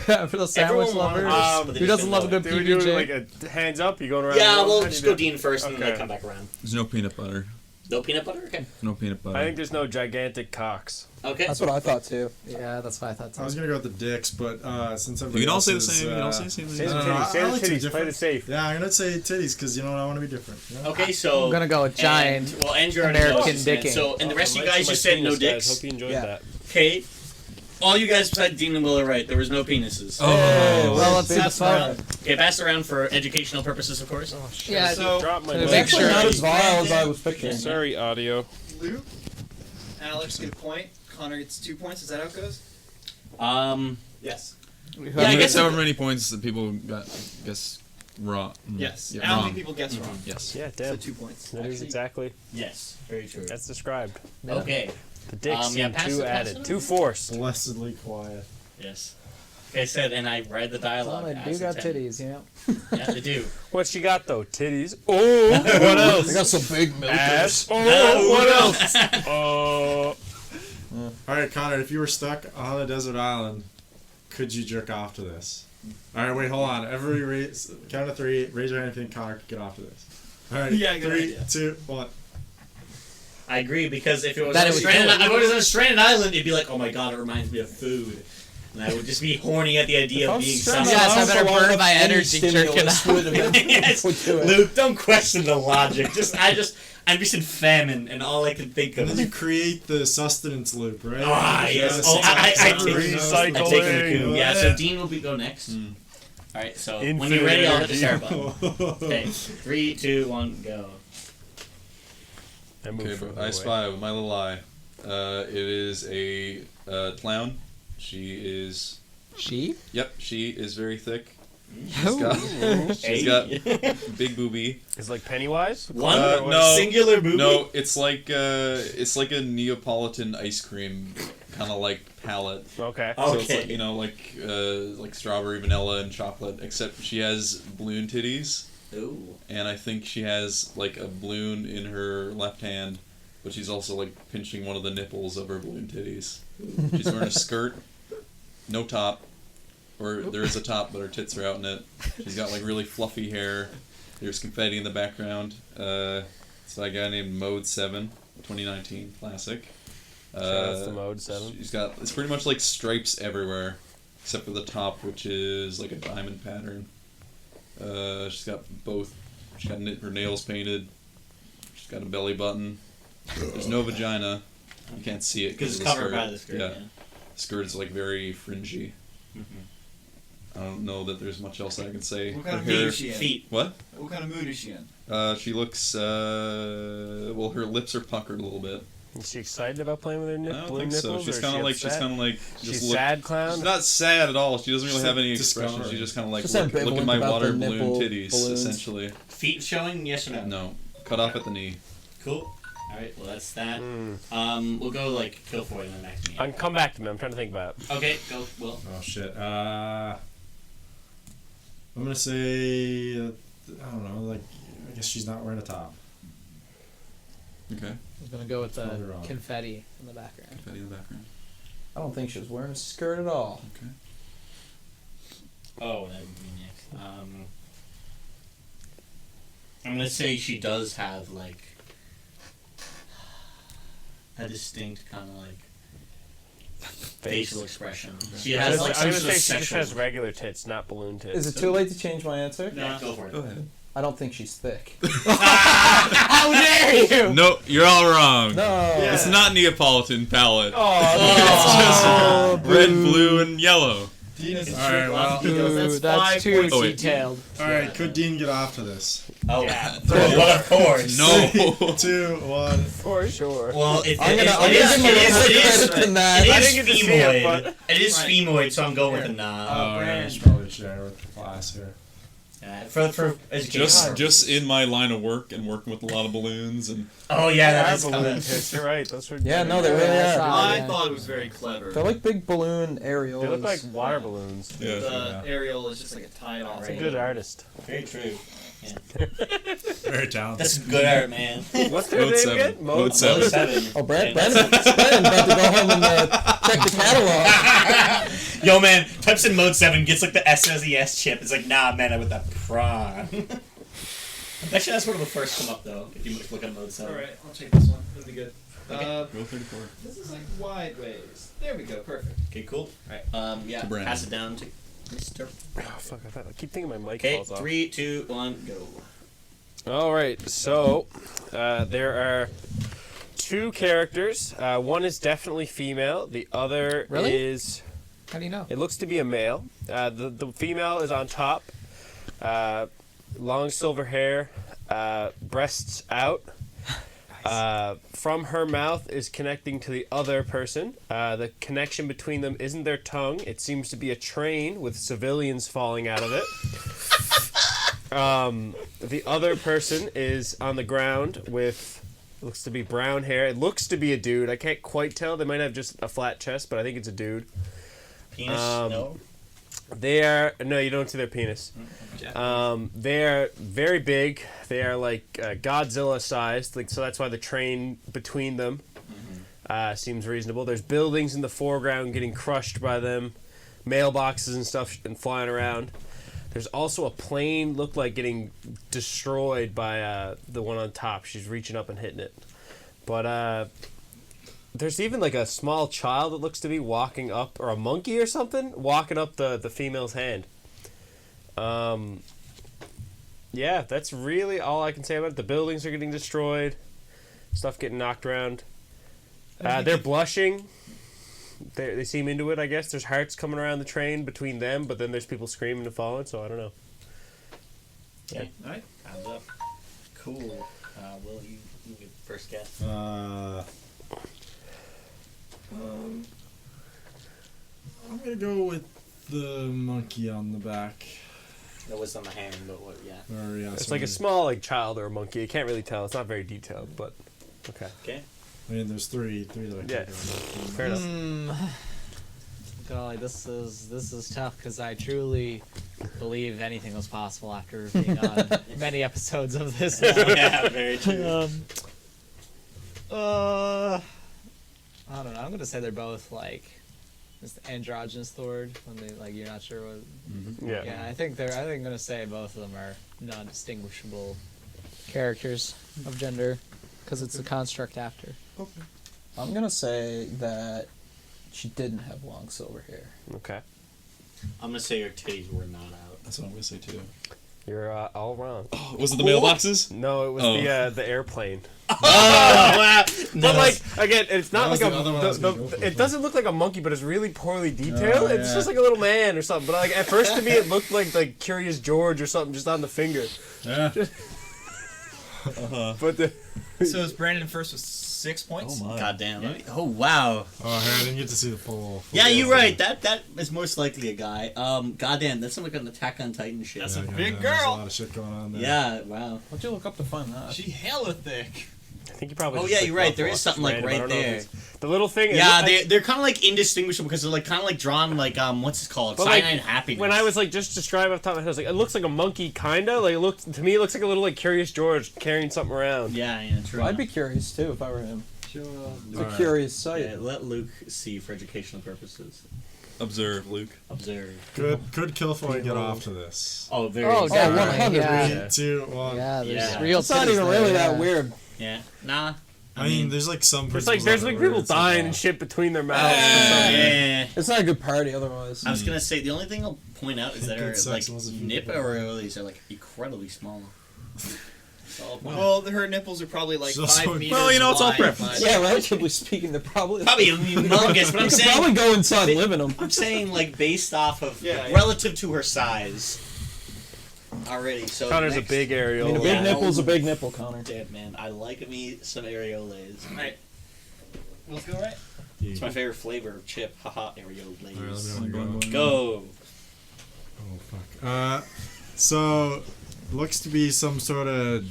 For the sandwich Everyone wanted lovers. this, but they Who just doesn't didn't love a know good Do we do PBJ? like a hands up? You going around? Yeah, the room? we'll How do just you go do it? Dean first and then Okay. come back around. There's no peanut butter. No peanut butter? Okay. No peanut butter. I think there's no gigantic cocks. Okay. That's what I thought too. Yeah, that's what I thought. I was too. gonna go with the dicks, but since You everybody can all else say the is, same. You can all say the same Say thing. the I don't know, titties. Say I the like to be titties. Play different. it safe. Yeah, I'm gonna say titties because you know I want to be different. You know? Okay, so I'm gonna go with giant. And, well, and you're American already know, dicking. So, and the rest of you Mine's guys my just said no penis, guys. dicks. Hope you enjoyed Yeah. that. Okay. All you guys besides Dean and Will are right. There was no penises. Oh. Well, let's see the Pass photo. Okay, pass around for educational purposes, of course. Yeah, So, Drop my It's It's mic. actually not as vile as I was picturing. Sorry, audio. Luke, Alex get a point. Connor gets 2 points. Is that how it goes? Yes. Yeah, I I guess guess however many points that people got, guess wrong. Yes. Yeah, and how wrong. many people guess wrong? Yes. Yeah, So damn. 2 points. That is exactly. Yes, very true. That's described. Okay. The dicks Yeah, seem pass too it- pass added, it too on. forced. Blessedly quiet. Yes. Like I said, and I read the dialogue. Well, they do as got intended. titties, you know. Yeah, they do. What she got though? Titties. Oh, what else? I got some big Ass. milkers. Oh, what else? Oh. All right, Connor, if you were stuck on a desert island, could you jerk off to this? All right, wait, hold on. Count of 3. Raise your hand if you think Connor could get off to this. All right, Yeah, good 3, idea. 2, 1. I agree because if it was That on a it would stranded, kill if it was on a stranded island, it'd be like, oh my god, it reminds me of food, and I would just be horny at the idea of being stranded some. Yes, I better Along burn with my any energy jerking stimulus off. would eventually Yes. would do it. Luke, don't question the logic. I'm just in famine, and all I can think And of then you is create the sustenance loop, right? Ah, yes. Yeah, Oh, I take Recycle. I take the coup. Recycling. Yeah, so Dean will go next. All right, so when Infinite you're ready, I'll hit the energy. start button. Okay, 3, 2, 1, go. I moved Okay, further but I away. spy with my little eye. It is a clown. She is. She? Yep, she is very thick. Oh. She's got big boobie. It's like Pennywise. One no. singular movie. No, it's like a Neapolitan ice cream kind of like palette. Okay. Oh. So it's Okay. like, you know, like strawberry, vanilla, and chocolate. Except she has balloon titties, Ooh. and I think she has like a balloon in her left hand, but she's also like pinching one of the nipples of her balloon titties. She's wearing a skirt, no top, or there is a top, but her tits are out in it. She's got like really fluffy hair. There's confetti in the background. It's by a guy named Mode 7, 2019 classic. Shoutouts to Mode 7. She's got, it's pretty much like stripes everywhere, except for the top, which is like a diamond pattern. She's got both. She's got her nails painted. She's got a belly button. There's no vagina. You can't see it Because it's of the covered skirt. by the skirt. Yeah, Yeah. the skirt is like very fringy. I don't know that there's much else I can say. What kind of Her hair. mood is she in? Feet. What? What kind of mood is she in? She looks. Well, her lips are puckered a little bit. Is she excited about playing with her I don't balloon think so. nipples? She's or kind of like. upset? She's kind of like. She's just look, sad clown. She's not sad at all. She doesn't really She's have like any expression. discovering. She's just kind of like Just look at ambivalent my about water the balloon nipple titties, balloons. essentially. Feet showing? Yes or no? No, cut off at the knee. Cool. All right. Well, that's that. Mm. We'll go like kill for it and then back to me. Come back to me. I'm trying to think about it. Okay. Go. Will. Oh shit. I'm gonna say I don't know. Like I guess she's not wearing a top. Okay. I'm gonna go with the Probably wrong. confetti in the background. Confetti in the background. I don't think she was wearing a skirt at all. Okay. Oh, that would be next. I'm gonna say she does have like a distinct kind of like facial expression. She has like I'm some gonna sort say of she just sexual. has regular tits, not balloon tits. Is it too late to change my answer? Yeah, go for it. Go ahead. I don't think she's thick. How dare you! No, you're all wrong. No. It's not Neapolitan palette. Oh, It's just red, blue, and yellow. Dean is It's all right. true, Well, lots of details. Ooh, That's that's 5 too points. Oh, wait. detailed. all right. Could Dean get off to this? Oh, Yeah. well, of course. No. 2, 1. for sure. Well, it I'm is. gonna It is. give It him is. a It is. credit to that. It I is didn't get to see it, femoid. It is Right. femoid, so I'm going with a nah. Oh, yeah, Brand. I should probably share with the class here. For education. Just in my line of work and working with a lot of balloons and Oh yeah, that They is are kind balloon of. tits. You're right. Those are. Yeah, no, they really Yeah, I are. saw I yeah. thought it was very clever. They're like big balloon areolas. They look like water balloons. yeah. The aerial is just like a tie-off. He's a good artist. Very true. Very talented. That's good art, man. What's their Mode name 7. again? Mode 7. Mode 7. Oh, Brandon's Yeah. about to go home and check the catalog. Yo, man, types in mode 7, gets like the SNES chip. It's like, nah, man, I with that prawn. Actually, that's one of the first come up, though, if you look at mode 7. Alright, I'll take this one. That'll be good. Okay. Roll 34. This is like wide ways. There we go, perfect. Okay, cool. Alright. Yeah, To Brandon. pass it down to Mr. Oh, fuck, I keep thinking my mic Okay, falls off. 3, 2, 1, go. All right, so there are two characters. One is definitely female. The other Really? is. How do you know? It looks to be a male. The female is on top. Long silver hair, breasts out. From her mouth is connecting to the other person. The connection between them isn't their tongue. It seems to be a train with civilians falling out of it. The other person is on the ground with looks to be brown hair. It looks to be a dude. I can't quite tell. They might have just a flat chest, but I think it's a dude. Penis? No? They are no, you don't see their penis. They are very big. They are like Godzilla sized. Like so, that's why the train between them seems reasonable. There's buildings in the foreground getting crushed by them, mailboxes and stuff and flying around. There's also a plane looked like getting destroyed by the one on top. She's reaching up and hitting it. But there's even like a small child that looks to be walking up, or a monkey or something, walking up the female's hand. Yeah, that's really all I can say about it. The buildings are getting destroyed. Stuff getting knocked around. They're blushing. They seem into it, I guess. There's hearts coming around the train between them, but then there's people screaming and falling, so I don't know. Okay. Alright. Hands up. Cool. Will, you get the first guess? I'm gonna go with the monkey on the back. That was on the hand, but what, yeah. Or, yeah, It's like a small like child or a monkey. You can't really tell. It's not very detailed, but okay. Okay. I mean, there's three that I Yeah. can Fair enough. Golly, this is tough because I truly believe anything was possible after being on many episodes of this. Yeah, very true. I don't know. I'm gonna say they're both like just androgynous Thor when they like you're not sure what. Yeah. Yeah, I think I'm gonna say both of them are non-distinguishable characters of gender because it's a construct after. I'm gonna say that she didn't have long silver hair. Okay. I'm gonna say your titties were not out. That's what I'm gonna say too. You're all wrong. Oh, was it the mailboxes? No, it was Oh. the airplane. Oh, wow! But like again, it's not That was like the other one I was gonna go for. it doesn't look like a monkey, but it's really poorly detailed. Oh, It's yeah. just like a little man or something. But like at first to me, it looked like Curious George or something just on the finger. Yeah. But the, So is Brandon first with 6 points? Oh my. God damn. Oh, wow. Oh, hey, I didn't get to see the full. Yeah, you're right. That is most likely a guy. Goddamn, that's like an Attack on Titan shit. That's a Yeah, big there's girl. a lot of shit going on there. Yeah, wow. What'd you look up to find that? She hella thick. I think you probably. Oh, just, yeah, like, you're right. rough There walked is something, like, random. I right don't know if there. it's- The little thing. Yeah, they're kind of like indistinguishable because they're like kind of like drawn like what's it called? But, like, Cyanide Happiness. When I was like just describing off the top of my head, I was like, it looks like a monkey, kinda. Like it looks to me, it looks like a little like Curious George carrying something around. yeah, true. Well, I'd be curious too if I were him. It's a Alright. curious sight. Yeah, let Luke see for educational purposes. Observe, Luke. Observe. Could Killfoy get off to this? Oh, very. Oh, sorry. definitely. Yeah. 3, 2, 1. Yeah, there's Yeah. real. It's not titties even there, really yeah. that weird. Yeah. Nah. I mean, there's like some. There's like principles people where it's like, dying oh. and shit between their mouths. Yeah. It's not a good party otherwise. I was gonna say the only thing I'll point out is that Good her sex like unless it's nip beautiful. areolas are like incredibly small. That's all I'll point out. Well, her nipples are probably like She's also- 5 meters Well, you know, it's all wide, preference. but- Yeah, relatively speaking, they're probably Probably humongous, but I'm You could saying probably go inside and live in them. I'm saying like based off of Yeah, yeah. relative to her size. Already, so Connor's next, a big I aerial. mean, a big Yeah. nipple's a big nipple, Connor. Dead man. I like me some areolas. Alright. Let's go right. It's my favorite flavor of chip. Haha, areolas. Alright, let me know when to Go. Oh fuck. So looks to be some sort of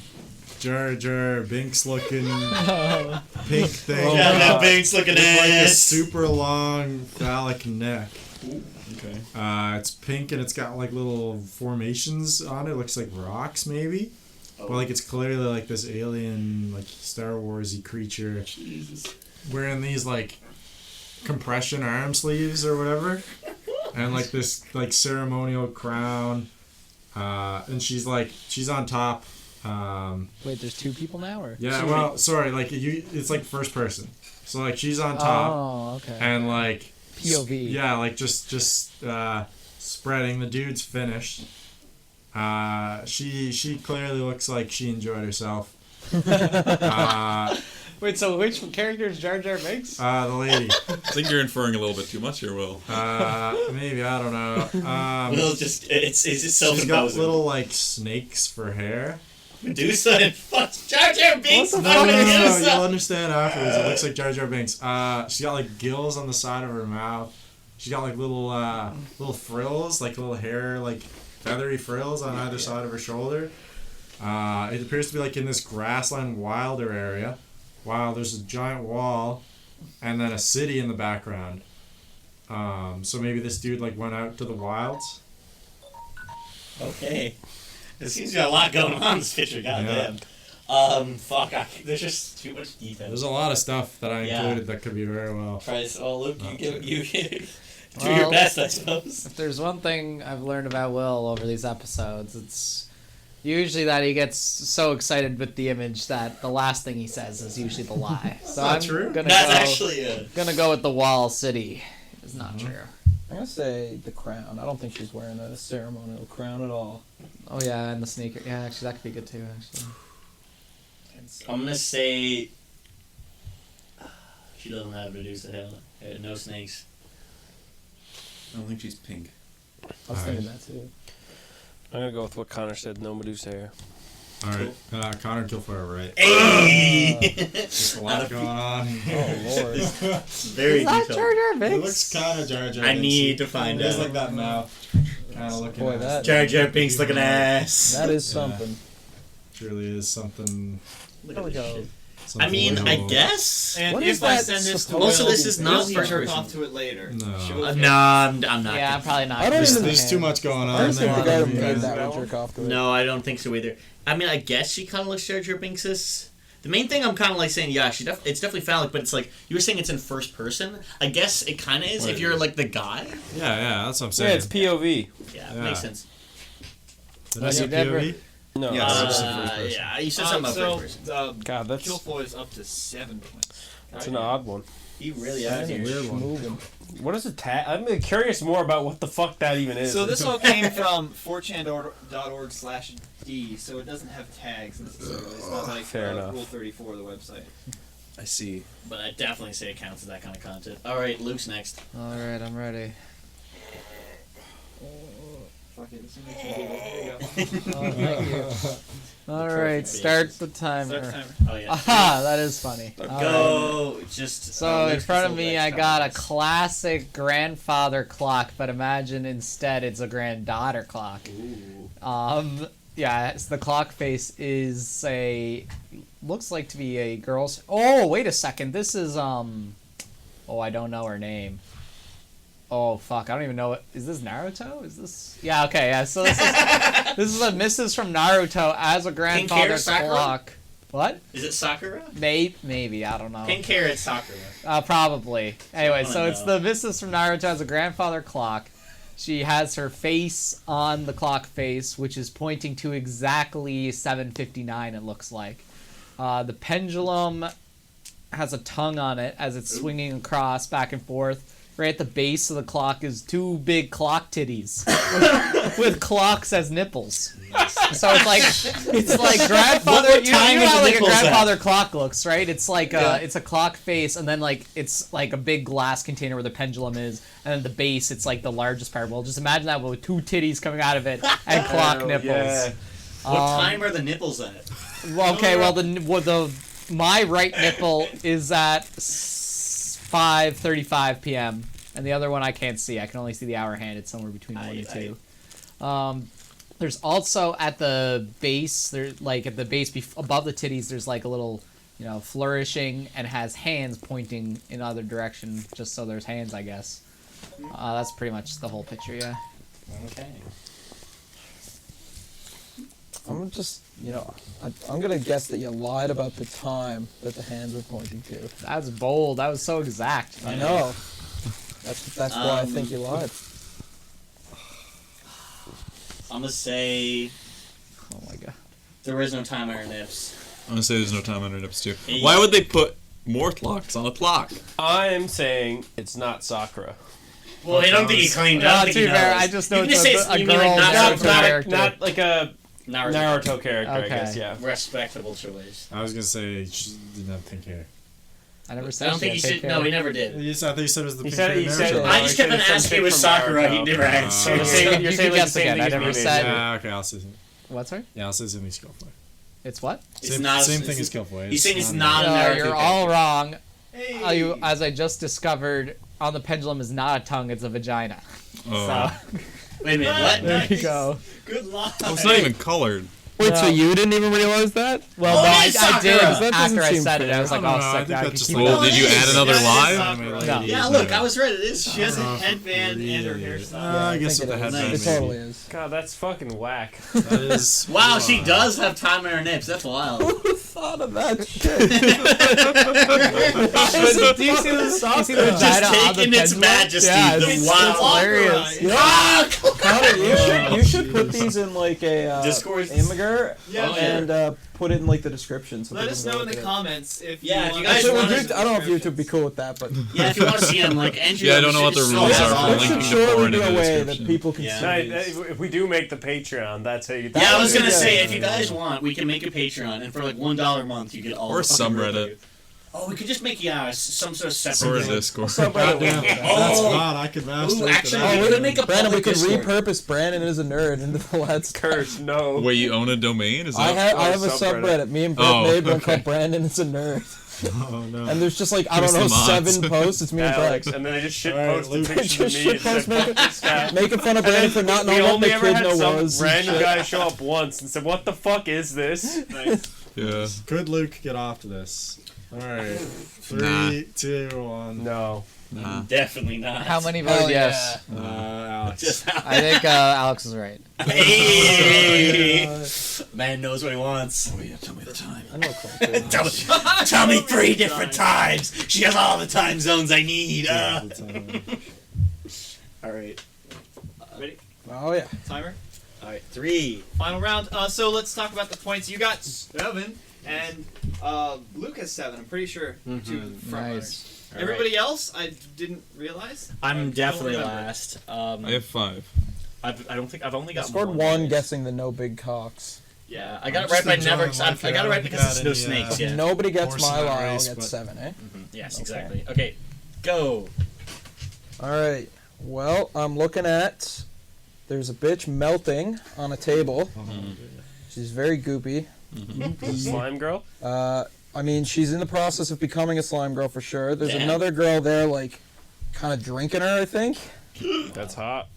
Jar Jar Binks looking pink thing. Yeah, that Binks looking with like a ass. super long phallic neck. Okay. It's pink and it's got like little formations on it. It looks like rocks maybe. Oh. But like it's clearly like this alien, like Star Warsy creature Jesus. wearing these like compression arm sleeves or whatever, and like this like ceremonial crown. And she's on top. Wait, there's two people now, or? Yeah, well, sorry, like it's like first person. So like she's on top Oh, okay. and like POV. yeah, like just spreading. The dude's finished. She clearly looks like she enjoyed herself. Wait, so which character is Jar Jar Binks? The lady. I think you're inferring a little bit too much here, Will. Maybe, I don't know. Will just it's She's got self-imposing. little like snakes for hair. Medusa and fuck Jar Jar Binks. No, fucking Medusa. you'll understand afterwards. It looks like Jar Jar Binks. She's got like gills on the side of her mouth. She's got like little frills, like little hair, like feathery frills on either side of her shoulder. It appears to be like in this grassland wilder area. Wow, there's a giant wall, and then a city in the background. So maybe this dude like went out to the wilds. Okay. It seems to be a lot going on in this picture, goddamn. Fuck, there's just too much detail. There's a lot of stuff that I Yeah. included that could be very well. Price, oh look, you do Well, your best, I suppose. If there's one thing I've learned about Will over these episodes, it's usually that he gets so excited with the image that the last thing he says is usually the lie. So not I'm true. That's go, actually gonna go with the Wall City. It's not true. I'm gonna say the crown. I don't think she's wearing a ceremonial crown at all. Oh yeah, and the sneaker. Yeah, actually that could be good too. Actually. I'm gonna say she doesn't have Medusa hell. No snakes. I don't think she's pink. I was thinking that too. I'm gonna go with what Connor said. No Medusa hair. All right, Connor Kilfire, right? Hey! There's a lot going on. Oh lord. Very Is that detailed. Jar Jar It Binks? looks kind of Jar Jar. I Binks-y. need to find It is out. like that mouth, kind of looking. Boy, at that- us. Jar Jar Binks looking ass. That is Yeah. something. Truly is something. Look There at we this go. shit. I something mean, I visual. guess. And What if is I that send this to supposed Most of Will, this is not will he first jerk person. off to it later? No. Show us No, I'm not. Yeah, I'm probably not. I don't There's, even- there's too much going I on just think there. the guy who Yeah. made that would jerk off to it. No, I don't think so either. I mean, I guess she kind of looks Jar Jar Binks. The main thing I'm kind of like saying, yeah, it's definitely phallic, but it's like you were saying it's in first person. I guess it kind of is if you're like the guy. Yeah, that's what I'm Yeah, saying. it's POV. Yeah, Yeah. makes sense. Did I say You never- POV? No. Yeah, Uh, it's just in first person. yeah, you said something about first person. God, that's Killfoy is up to 7 points. that's an odd one. He really That's has a here. weird one. moving. What is a tag? I'm curious more about what the fuck that even is. So this all came from 4chan.org/d, so it doesn't have tags necessarily. It's not like Fair enough. Rule 34 of the website. I see. But I definitely say it counts as that kind of content. All right, Luke's next. All right, I'm ready. Fuck it, as soon as you do it, there you go. Oh, thank you. All right, start the timer. Start the timer. Oh yeah. Aha, that is funny. All right. Go. Just. So in Luke's front of the me, I next got a comments. classic grandfather clock, but imagine instead it's a granddaughter clock. Ooh. Yeah, it's the clock face is looks like to be a girl's. Oh, wait a second. This is oh, I don't know her name. Oh fuck, I don't even know what is this Naruto? Is this? Yeah, okay, yeah. So this is a Mrs. from Naruto as a grandfather Sakura? clock. What? Is it Sakura? Maybe, I don't know. Pink hair, it's Sakura. Probably. Anyway, so I it's know. the Mrs. from Naruto as a grandfather clock. She has her face on the clock face, which is pointing to exactly 7:59. It looks like. The pendulum has a tongue on it as it's swinging across back and forth. Right at the base of the clock is two big clock titties with clocks as nipples. So it's like grandfather. What You time know is how the like a nipples at? grandfather clock looks, right? It's like Yeah. it's a clock face, and then like it's like a big glass container where the pendulum is, and then the base it's like the largest part. Well, just imagine that with two titties coming out of it and clock nipples. yeah. What time are the nipples at? Well, okay, well my right nipple is at 5:35 p.m. and the other one I can't see. I can only see the hour hand. It's somewhere between 1 and 2. There's also at the base, above the titties, there's like a little, flourishing and has hands pointing in other direction, just so there's hands, I guess. That's pretty much the whole picture, yeah. Okay. I'm just, I'm gonna guess that you lied about the time that the hands were pointing to. That was bold. That was so exact. I know. That's why I think you lied. I'm gonna say Oh my god. there is no time on her nips. I'm gonna say there's no time on her nips too. Hey. Why would they put more clocks on a clock? I'm saying it's not Sakura. Well, I don't think he claimed. I don't think to he be fair, knows. I just know You can it's just say a you mean like girl not Naruto not character. Not like a Naruto. Naruto character, Okay. I guess, yeah. Respectable choice. I was gonna say she didn't have pink hair. I never I said don't think he she had should. pink No, hair. he never did. I thought you said it was the He pink said- hair. he said- Naruto. I just kept on it's some asking chick you with from Sakura. He Naruto. never answered. You're saying, You you're saying can like guess the same again, thing I as never me, said- maybe. Yeah, okay, I'll say it. What, sorry? Yeah, I'll say Zumi Skillful. It's what? It's Same, not- same it's- thing as Skillful. He's saying it's not No, an Naruto. you're all wrong. Hey. As I just discovered, on the pendulum is not a tongue, it's a vagina. Oh. So, Wait a minute. What? there you go. Good luck. Oh, it's not even colored. Wait, so No. you didn't even realize that? Well, Oh, no, it is I did. Sakura. That doesn't After I seem said it, I fair. was like, I don't oh, know, I sick. think Now I that's can just keep like- it Well, up. did you add another lie? No. Yeah, look, I was right. It is. She has a headband and her hairstyle. I guess think with the it is. headband. It totally is. God, that's fucking whack. That is. Wow, she does have time on her nips. That's wild. Who thought of that shit? Do you see the vagina Just on the taking its pendulum? majesty, Yeah, the it's wild- hilarious. You know, Ah! Connor, you should put these in like a Discord. Imgur Yeah, Oh, and put it in like the description. So Let people us can know go in the look at it. comments if Yeah, you if you want guys us to Actually, want put us- it in I don't know if description. YouTube would be cool with that, but Yeah, if you want to see him, like, enter Yeah, I don't know what the shit rules so are for long. there linking should the surely porn be in a the way that description. people can Yeah. see No, these. if we do make the Patreon, that's how you. Yeah, I was gonna Yeah. say, if you guys want, we can make a Patreon, and for like $1 a month, you get all Or the fucking subreddit. review. Oh, we could just make some sort of Or separate. a Discord. Goddamn, that's Oh. hot. I could master Ooh, it actually, tonight. we could make a Brandon, we public could Discord. repurpose Brandon as a nerd into the Let's Curse, no. Wait, you own a domain? Is I that? have a subreddit. subreddit. Me and Brett Oh, made one okay. called Brandon is a nerd. Oh no. And there's just like, I Give us don't know, the mods. 7 posts. It's me and Alex, Brett. and then they just shit Alright, posted Luke. pictures Just of me. shitpost and said, making- "Fuck this guy." Making fun of Brandon for not We knowing what only the ever kid had no some was. and random shit. guy show up once and said, "What the fuck is this?" Yeah. Could Luke get off to this? Alright. Nah. 3, 2, 1. No. Nah. Definitely not. How many Hell voted yes? Alex. Just I think Alex is right. hey, man knows what he wants. Oh yeah, tell me the time. I know Cole. Tell me 3 different times. She has all the time zones I need. All right. Ready? Oh yeah. Timer. All right. 3. Final round. So let's talk about the points. You got 7, and Luke has 7. I'm pretty sure. 2 of the front Nice. runners. All Everybody else, I didn't realize. I I'm don't definitely remember. last. I have 5. I don't think I've only I got scored one. one guessing the no big cocks. Yeah, I got I'm it right, just but never. enjoying life I got it here. right I because haven't it's no got any, snakes. If Yeah. nobody gets Horse in my that lie, I'll race, get but- 7, eh? Yes, Okay. exactly. Okay, go. Alright. Well, I'm looking at. There's a bitch melting on a table. She's very goopy. Slime girl. I mean, she's in the process of becoming a slime girl for sure. There's Damn. another girl there, like, kind of drinking her, I think. That's hot.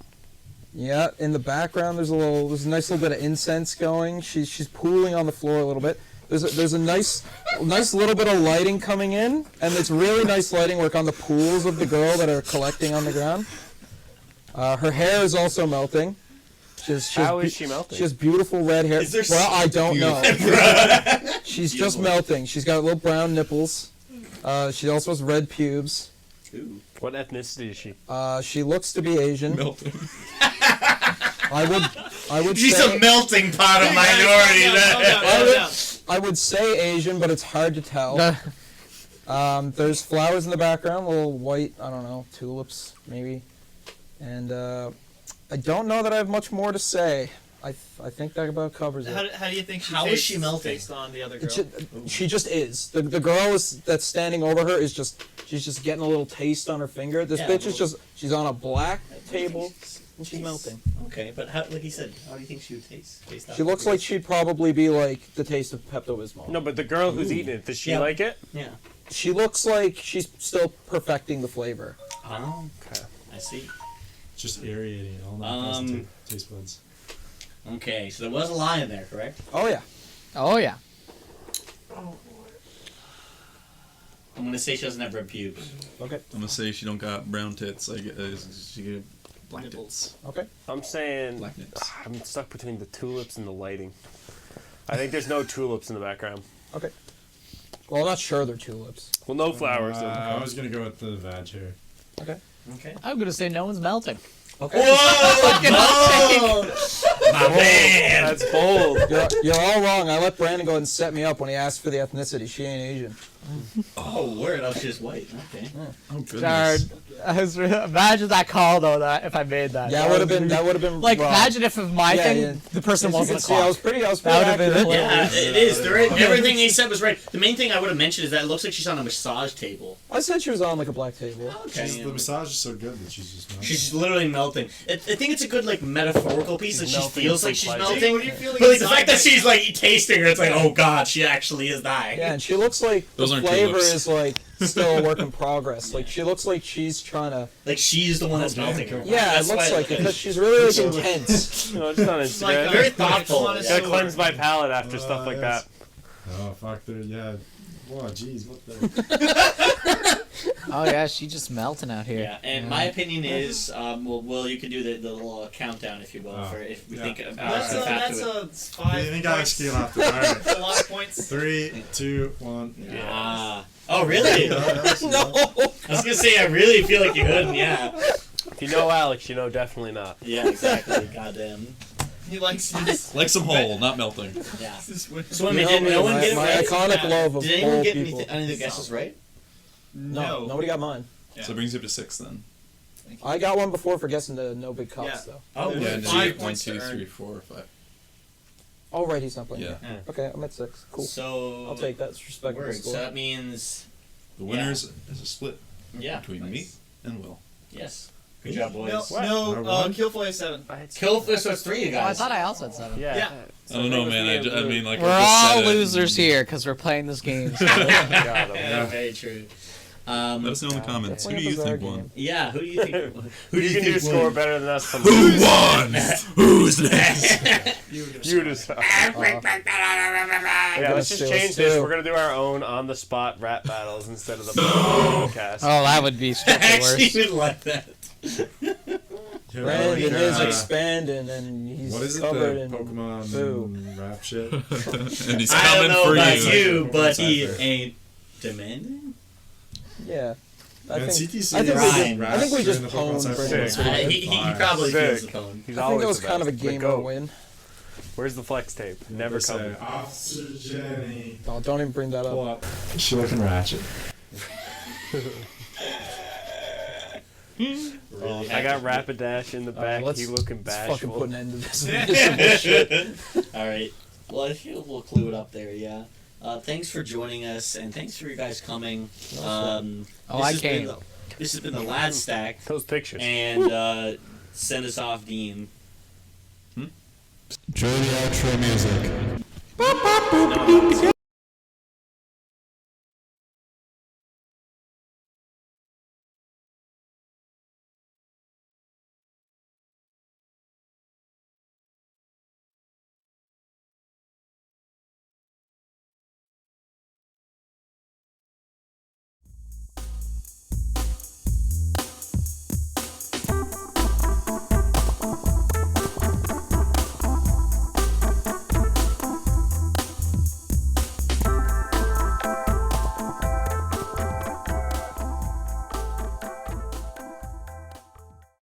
Yeah, in the background, there's a nice little bit of incense going. She's pooling on the floor a little bit. There's a nice little bit of lighting coming in, and it's really nice lighting work on the pools of the girl that are collecting on the ground. Her hair is also melting. How is she melting? She has beautiful red hair. Is there Well, I don't know. She's just Beautiful. melting. She's got little brown nipples. She also has red pubes. Ooh. What ethnicity is she? She looks to be Asian. Melting. I would She's say a melting pot of minority. Calm down. I would say Asian, but it's hard to tell. There's flowers in the background, little white, I don't know, tulips maybe. And I don't know that I have much more to say. I think that about covers it. How do you think she How is tastes she melting? based on the other girl? She just is. The girl that's standing over her is she's just getting a little taste on her finger. This Yeah, bitch is well- she's on a black table and she's melting. Okay, but how, like he said, how do you think she would taste? Based She looks like she'd probably be like the taste of Pepto-Bismol. No, but the girl who's Ooh. eating it, does she Yeah. like it? Yeah. She looks like she's still perfecting the flavor. Oh, Okay. I see. Just aerating all my taste buds. Okay, so there was a lie in there, correct? Oh yeah. Oh yeah. I'm gonna say she doesn't have red pubes. Okay. I'm gonna say she don't got brown tits. She get black tits. Okay. I'm saying Black nips. I'm stuck between the tulips and the lighting. I think there's no tulips in the background. Okay. Well, I'm not sure they're tulips. Well, no flowers. I was gonna go with the vag hair. Okay. Okay. I'm gonna say no one's melting. Okay. Whoa! My man! That's bold. You're all wrong. I let Brandon go ahead and set me up when he asked for the ethnicity. She ain't Asian. Oh, word! I was just white. Okay. Oh goodness. Darn. Imagine that call though. That if I made that. Yeah, that would have been Like wrong. imagine if of my Yeah, thing yeah. the person As you wasn't can a see, I was clock. pretty That would've been accurate. Yeah, it is. Everything he said was right. The main thing I would have mentioned is that it looks like she's on a massage table. I said she was on like a black table. Okay. The massage is so good that she's just not. She's literally melting. I think it's a good like metaphorical piece that she melting feels some like she's pleasure. melting. What do you feel like But like the inside fact that right she's like tasting her, it's like, oh god, she actually is dying. Yeah, and she looks like Those the aren't flavor tulips. is like still a work in progress. Like she looks like she's trying to. Like she's the one that's melting her. Yeah, That's it looks why- like it because she's really like intense. You know, just on It's like Instagram. Very thoughtful. Gotta cleanse my palate after stuff like yes. that. Oh fuck, there. Yeah. Whoa, jeez, what the? Oh yeah, she's just melting out here. Yeah, and my opinion is, well, you can do the little countdown if you will, Oh, for if we yeah. think about That's the fact that's to it. a 5 You think I points. scale off the Alright. A lot of points. 3, 2, 1. Ah. Oh really? No. I was gonna say I really feel like you couldn't. Yeah. If you know Alex, you know definitely not. Yeah. Exactly. Goddamn. He likes this. Like some whole, not melting. Yeah. This win- So wait a You minute, know did no me, one get it my right? iconic love of Did anyone whole get people. any of the guesses right? No, nobody got mine. So it brings you up to 6 then. I got one before for guessing the no big cups Yeah. though. Oh, Yeah, Yeah, yeah. and then 5 you get 1, points 2, to earn. 3, 4, 5. Oh right, he's not playing. Yeah. Okay, I'm at 6. Cool. So I'll take that. It's respectable word. So score. that means The winners is a split yeah. between me and Will. Yes. Good job, boys. No, What? no, One? Killfoy is 7. Kill. So it's 3 of you Oh, I guys. thought I also had 7. Yeah. Yeah. I don't know, man. I mean, like We're I just all said it. losers here because we're playing this game. Yeah, very true. Let us know in the comments. Who do you Bizarre think won? game. Yeah, who do you think? Who do You you can do think score won? better than us. Who won? Who's next? You decide. Yeah, gonna let's just say change us this. too. We're gonna do our own on-the-spot rap battles instead of the podcast. Oh, that would be I strictly actually worse. would like that. Brandon is Uh, expanding and he's What is it? covered The in Pokemon poo. rap shit. And he's I don't coming know for about you. you, but he Cypher. ain't demanding. Yeah. I And think, CTC I think we Ryan. just, I think we just During the Pokemon pwned Cypher. Brandon. Sick. He probably feels the Sick. phone. He's I always think that was the kind of a best. The gamer goat. win. Where's the flex tape? Never Say, coming. Officer Jenny. Oh, don't even bring that Pull up. up. She looking ratchet. I got Rapidash in the back. let's- He looking Let's fucking bashful. put an end to this. miserable shit. All right. Well, I feel we'll clue it up there. Yeah. Thanks for joining us, and thanks for you guys coming. Oh, This I has been came. the- This has been the Lad Stack, Those pictures. and send us off, Dean. Enjoy the outro music. No,